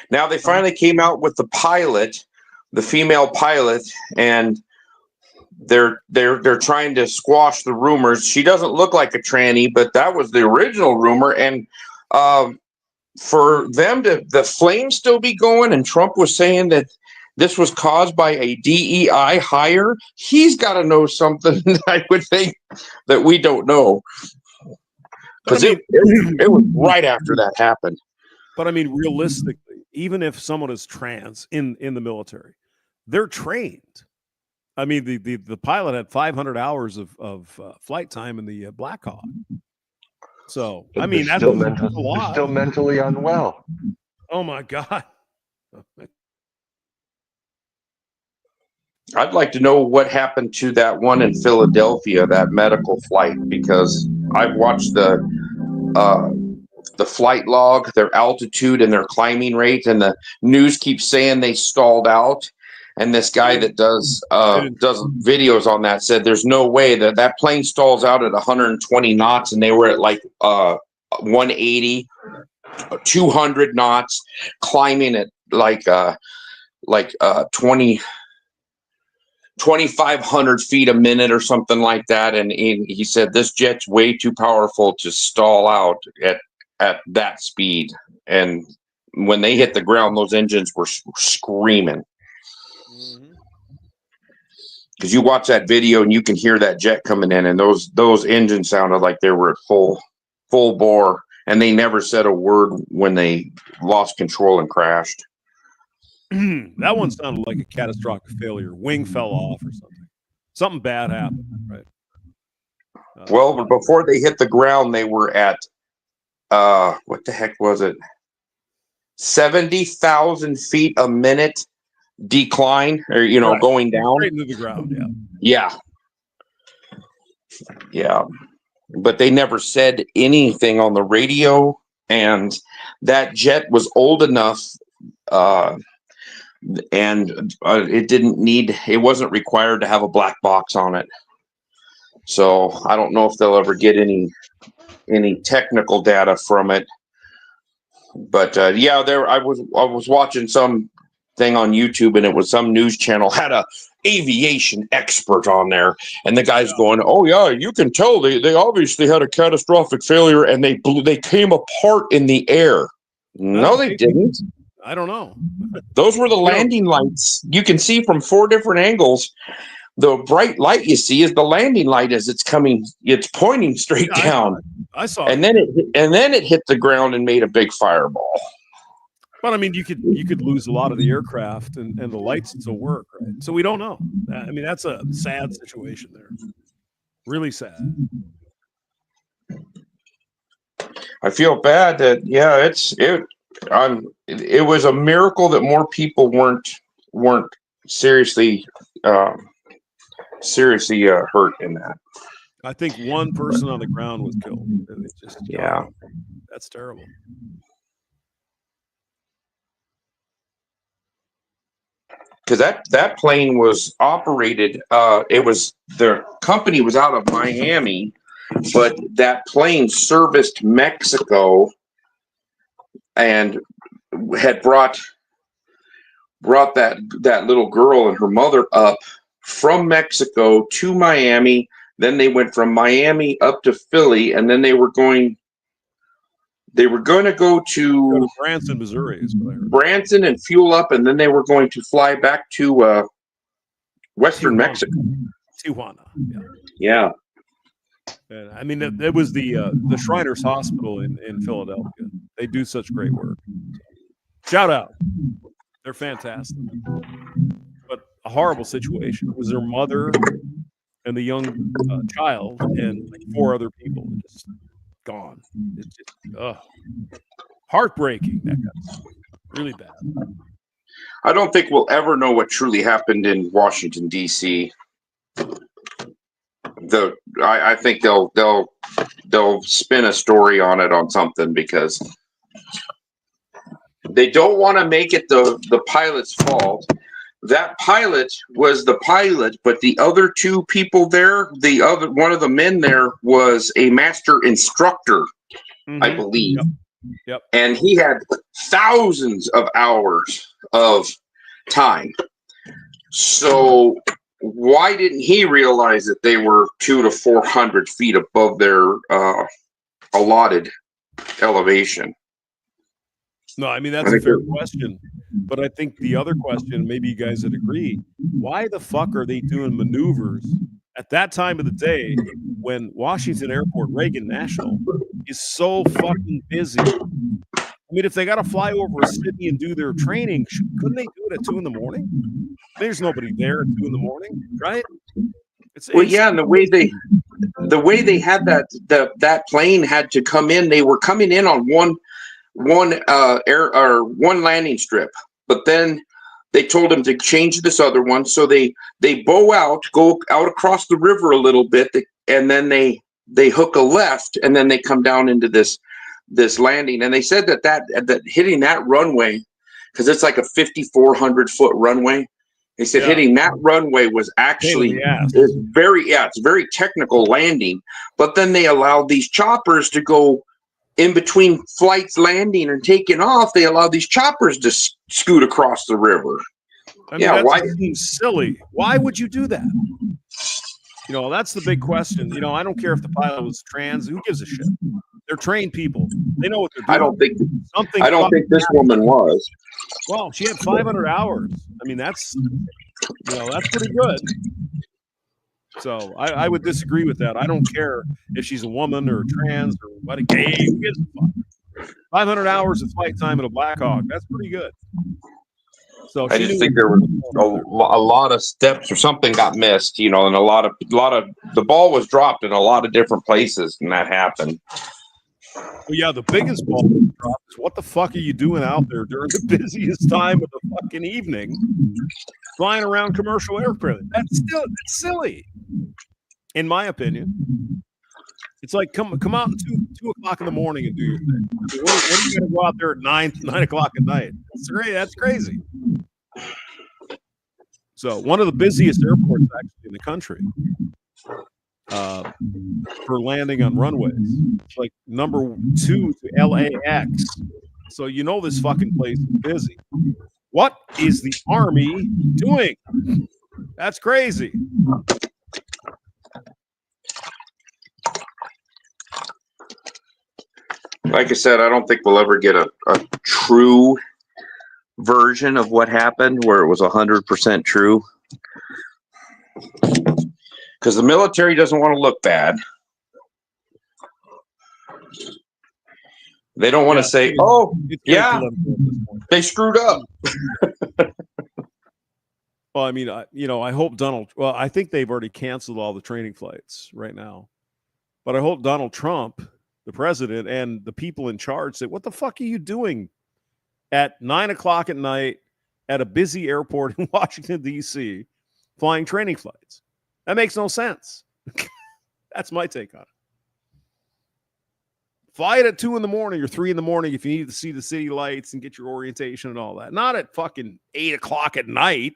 Now they finally came out with the pilot, the female pilot, and they're trying to squash the rumors. She doesn't look like a tranny, but that was the original rumor. And for them to the flames still be going, and Trump was saying that this was caused by a DEI hire, he's got to know something, I would think, that we don't know. Because it was right after that happened. But I mean, realistically, even if someone is trans in the military, they're trained. I mean, the pilot had 500 hours of flight time in the Black Hawk. So, I mean, that's a lot. Still mentally unwell. Oh, my God. I'd like to know what happened to that one in Philadelphia, that medical flight, because I've watched the the flight log, their altitude, and their climbing rate. And the news keeps saying they stalled out. And this guy that does videos on that said there's no way that plane stalls out at 120 knots, and they were at like 180, 200 knots, climbing at like 2,500 feet a minute or something like that. And he said this jet's way too powerful to stall out at that speed. And when they hit the ground, those engines were screaming. Because you watch that video and you can hear that jet coming in, and those engines sounded like they were at full bore, and they never said a word when they lost control and crashed. That one sounded like a catastrophic failure. Wing fell off or something. Something bad happened, right? Well, before they hit the ground, they were at what the heck was it? 70,000 feet a minute decline, or going down straight into the ground. Yeah. But they never said anything on the radio, and that jet was old enough, and it wasn't required to have a black box on it. So I don't know if they'll ever get any technical data from it. But I was watching some thing on YouTube, and it was some news channel had a aviation expert on there, and the guy's going, "Oh yeah, you can tell they obviously had a catastrophic failure, and they came apart in the air." No, they didn't. I don't know. Those were the landing lights. You can see from 4 different angles. The bright light you see is the landing light as it's coming. It's pointing straight down. I saw and it. then it hit the ground and made a big fireball. But I mean, you could lose a lot of the aircraft and the lights still work, right? So we don't know. I mean, that's a sad situation there. Really sad. I feel bad that it was a miracle that more people weren't seriously hurt in that. I think one person on the ground was killed. It's just, that's terrible. Because that plane was operated. Their company was out of Miami, but that plane serviced Mexico and had brought that little girl and her mother up from Mexico to Miami. Then they went from Miami up to Philly, and then they were going to go to Branson, Missouri, is what I heard. Branson and fuel up, and then they were going to fly back to Western Mexico. Tijuana. Yeah. And I mean, it was the Shriners Hospital in Philadelphia. They do such great work. Shout out. They're fantastic. But a horrible situation. It was their mother and the young child and like 4 other people just gone. It's just heartbreaking. That kind of stuff. Really bad. I don't think we'll ever know what truly happened in Washington, D.C. I think they'll spin a story on it on something, because they don't want to make it the pilot's fault. That pilot was the pilot, but the other 2 people there, one of the men there was a master instructor, I believe. Yep. And he had thousands of hours of time. So why didn't he realize that they were 200 to 400 feet above their allotted elevation? No, I mean, that's a fair question. But I think the other question, maybe you guys would agree, why the fuck are they doing maneuvers at that time of the day when Washington Airport, Reagan National, is so fucking busy? I mean, if they got to fly over a city and do their training, couldn't they do it at 2 in the morning? There's nobody there at 2 in the morning, right? And the way they had that plane had to come in, they were coming in on one landing strip, but then they told them to change this other one, so they go out across the river a little bit, and then they hook a left, and then they come down into this this landing, and they said that hitting that runway, because it's like a 5,400-foot runway. They said hitting that runway was actually it's very technical landing. But then they allowed these choppers to go in between flights landing and taking off. They allowed these choppers to scoot across the river. I mean, why silly? Why would you do that? You know, that's the big question. You know, I don't care if the pilot was trans. Who gives a shit? They're trained people. They know what they're doing. I don't think this woman was. Well, she had 500 hours. I mean, that's pretty good. So I would disagree with that. I don't care if she's a woman or trans or what a gay. Who gives a fuck? 500 hours of flight time in a Black Hawk. That's pretty good. So I just think there was a lot of steps or something got missed, you know, and a lot of the ball was dropped in a lot of different places, and that happened. Well, yeah, the biggest ball dropped is what the fuck are you doing out there during the busiest time of the fucking evening, flying around commercial aircraft? That's silly, in my opinion. It's like come out at 2 o'clock in the morning and do your thing. I mean, what are you going to go out there at 9 o'clock at night? That's crazy. So one of the busiest airports actually in the country for landing on runways. It's like number 2 to LAX. So you know this fucking place is busy. What is the Army doing? That's crazy. Like I said, I don't think we'll ever get a true version of what happened where it was 100% true. Because the military doesn't want to look bad. They don't want to say, oh, yeah, they screwed up. Well, I mean, I hope I think they've already canceled all the training flights right now. But I hope Donald Trump, the president, and the people in charge say, what the fuck are you doing at 9 o'clock at night at a busy airport in Washington, D.C., flying training flights? That makes no sense. That's my take on it. Fly it at 2 in the morning or 3 in the morning if you need to see the city lights and get your orientation and all that. Not at fucking 8 o'clock at night.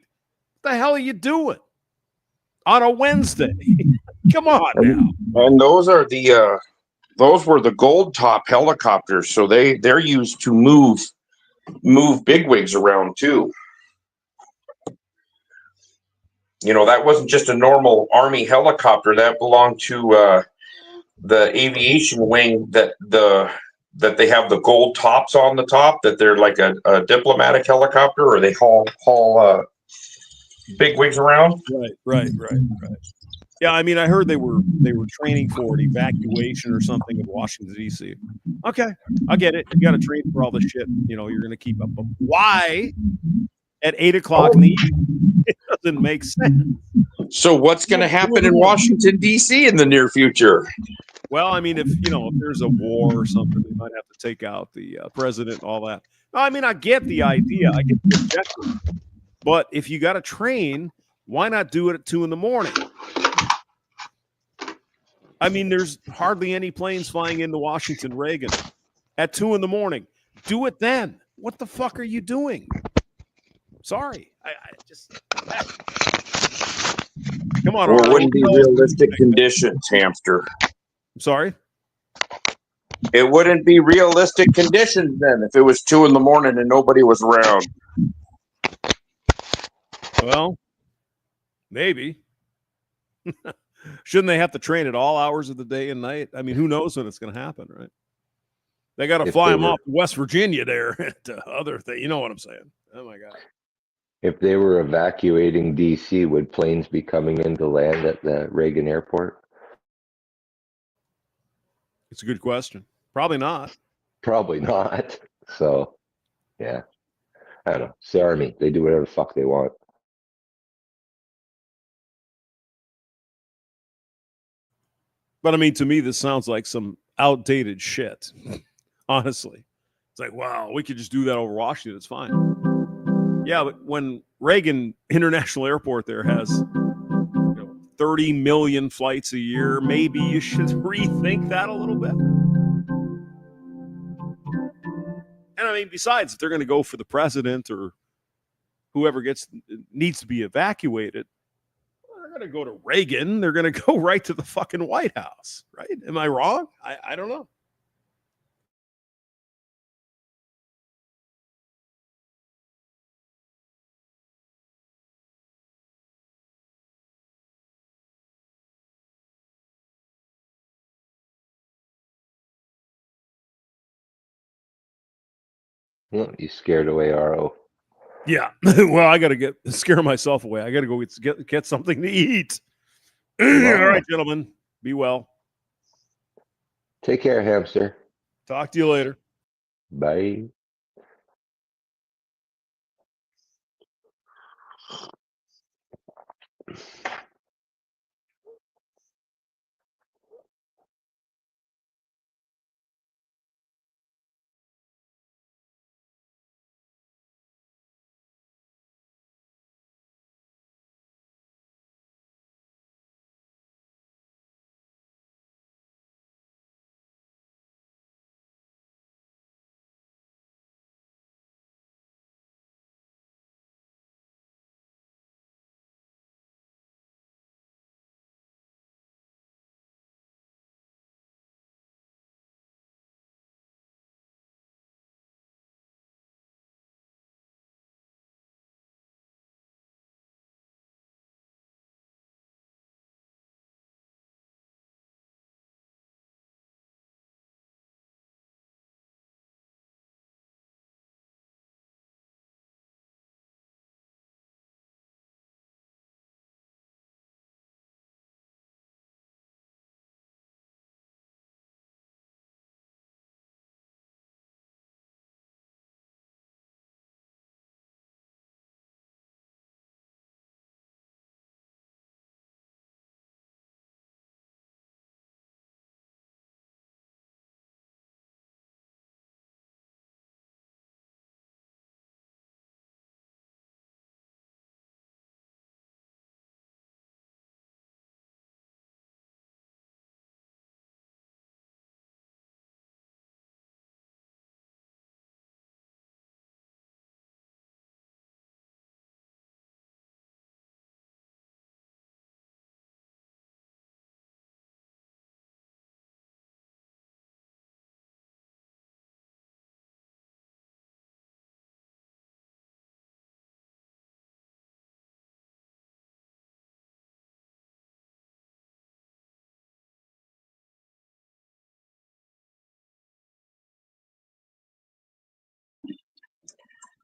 What the hell are you doing on a Wednesday? Come on now. And those are those were the Gold Top helicopters, so they're used to move bigwigs around too. You know, that wasn't just a normal Army helicopter. That belonged to the aviation wing that they have the gold tops on the top, that they're like a diplomatic helicopter, or they haul bigwigs around. Right. Yeah, I mean, I heard they were training for an evacuation or something of Washington, D.C. Okay, I get it. You got to train for all the shit, you know, you're going to keep up. But why at 8 o'clock in the evening? It doesn't make sense. So what's going to happen in Washington, D.C. in the near future? Well, I mean, if there's a war or something, they might have to take out the president and all that. No, I mean, I get the idea. I get the objective. But if you got to train, why not do it at 2 in the morning? I mean, there's hardly any planes flying into Washington Reagan at 2 in the morning. Do it then. What the fuck are you doing? Sorry. I just come on. Or it wouldn't be realistic conditions, Hamster. I'm sorry? It wouldn't be realistic conditions then if it was 2 in the morning and nobody was around. Well, maybe. Shouldn't they have to train at all hours of the day and night? I mean, who knows when it's going to happen, right? They got to fly them off to West Virginia there to other thing. You know what I'm saying? Oh, my God. If they were evacuating D.C., would planes be coming in to land at the Reagan Airport? It's a good question. Probably not. Probably not. So, yeah. I don't know. It's the Army. They do whatever the fuck they want. But I mean, to me, this sounds like some outdated shit. Honestly, it's like, wow, we could just do that over Washington. It's fine. Yeah, but when Reagan International Airport there has 30 million flights a year, maybe you should rethink that a little bit. And I mean, besides, if they're going to go for the president or whoever needs to be evacuated, they're going to go to Reagan. They're going to go right to the fucking White House, right? Am I wrong? I don't know. Well, you scared away RO. Yeah. Well, I got to scare myself away. I got to go get something to eat. All right, gentlemen. Be well. Take care, hamster. Talk to you later. Bye.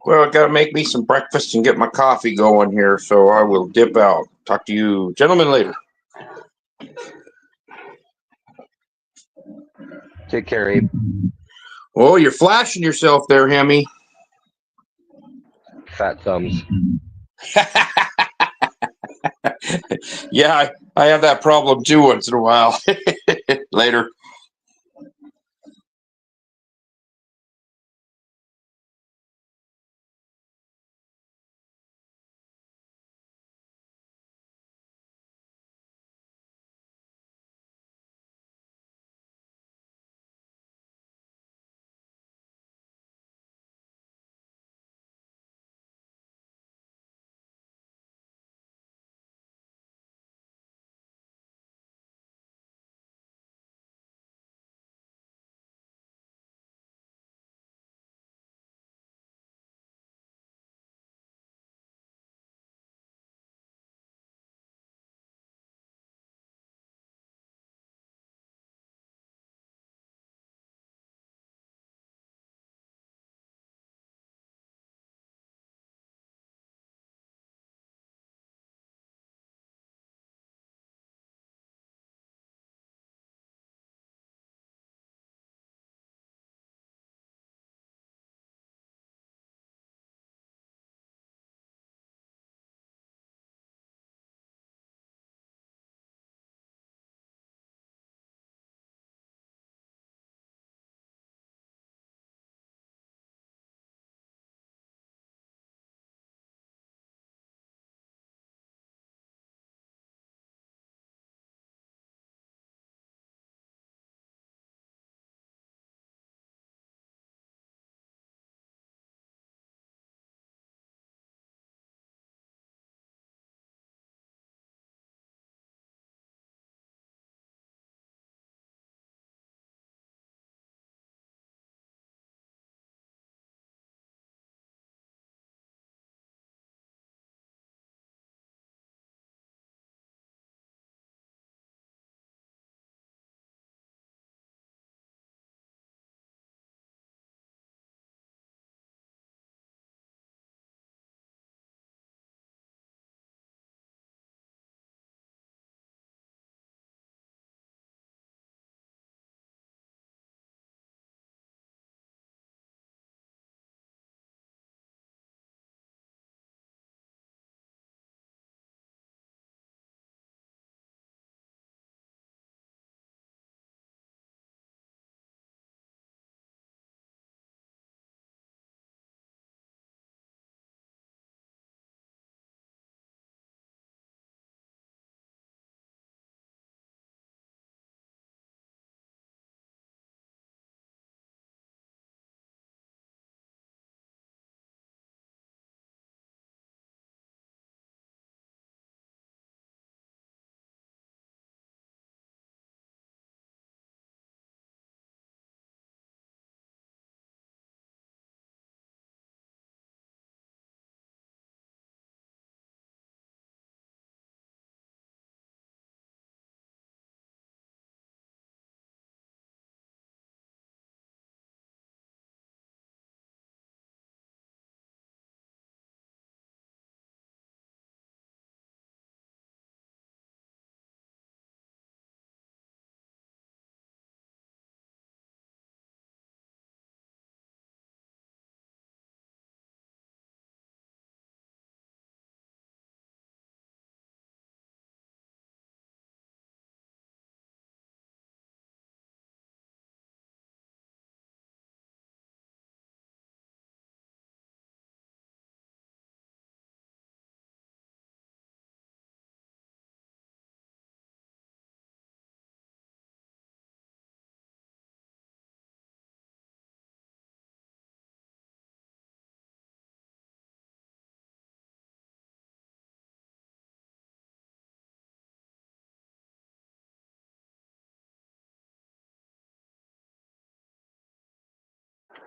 Well, I got to make me some breakfast and get my coffee going here, so I will dip out. Talk to you gentlemen later. Take care, Abe. Oh, you're flashing yourself there, Hemi. Fat thumbs. Yeah, I have that problem too once in a while. Later.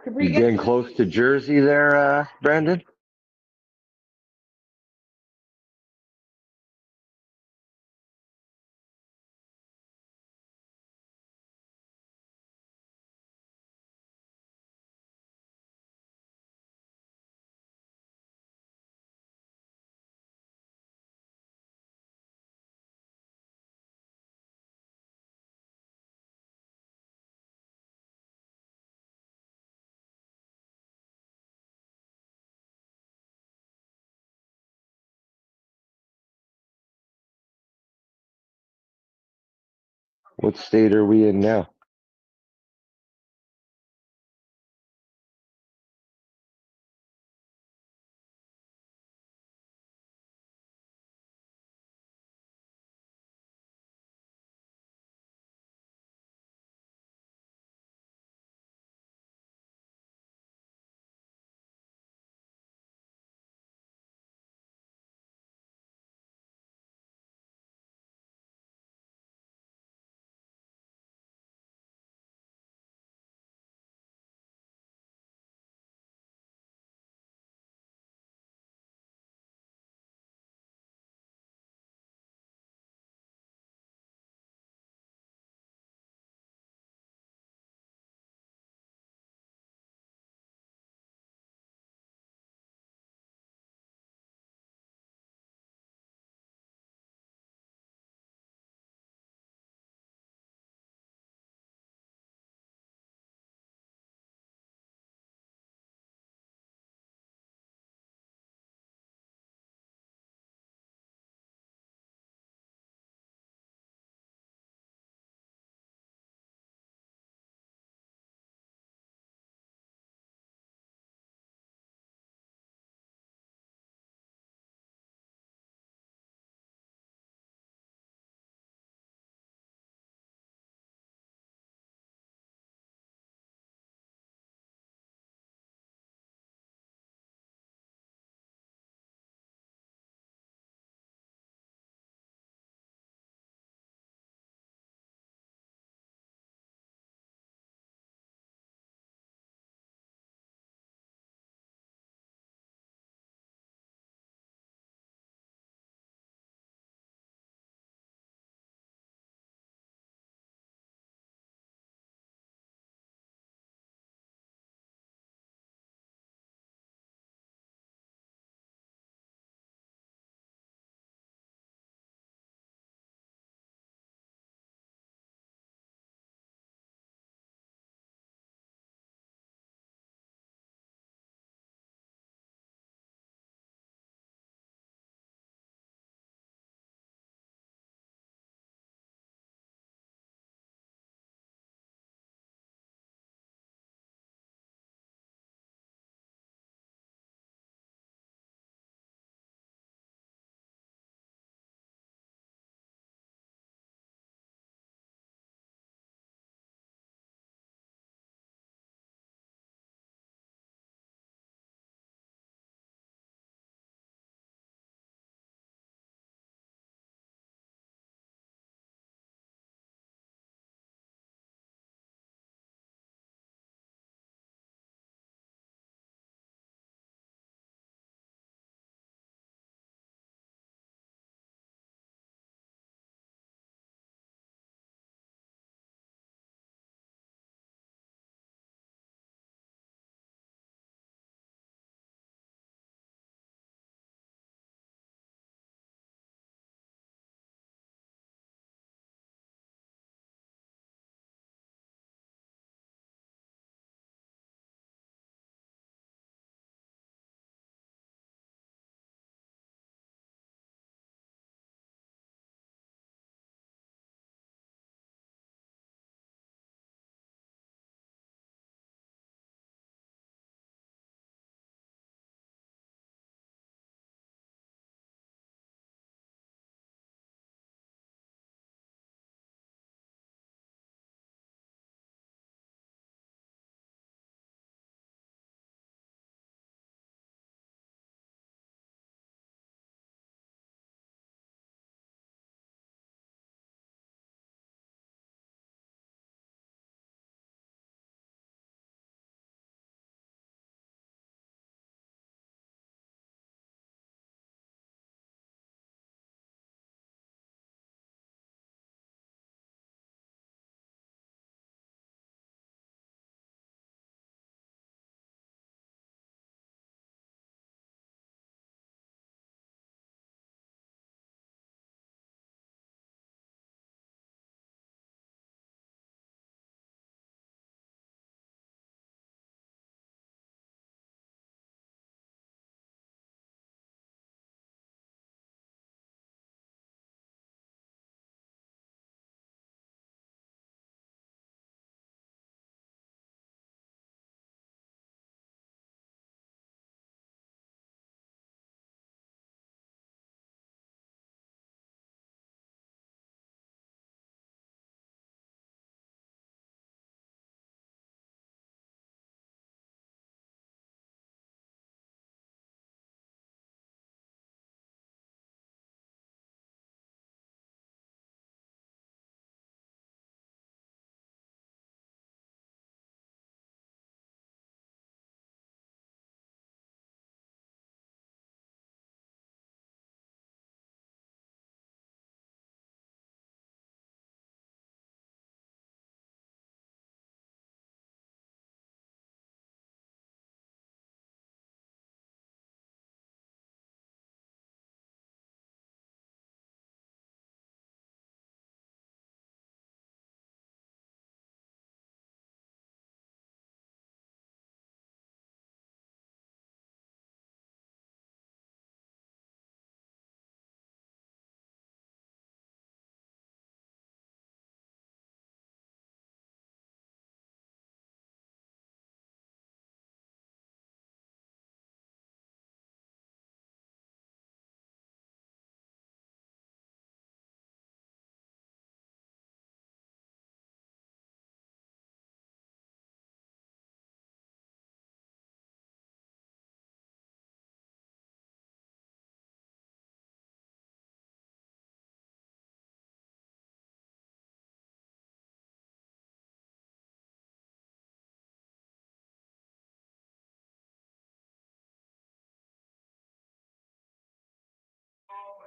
You getting close to Jersey there, Brandon? What state are we in now?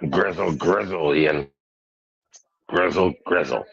Grizzle, grizzle, Ian. Grizzle, grizzle.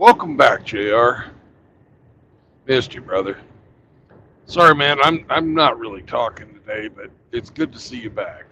Welcome back, JR. Missed you, brother. Sorry, man. I'm not really talking today, but it's good to see you back.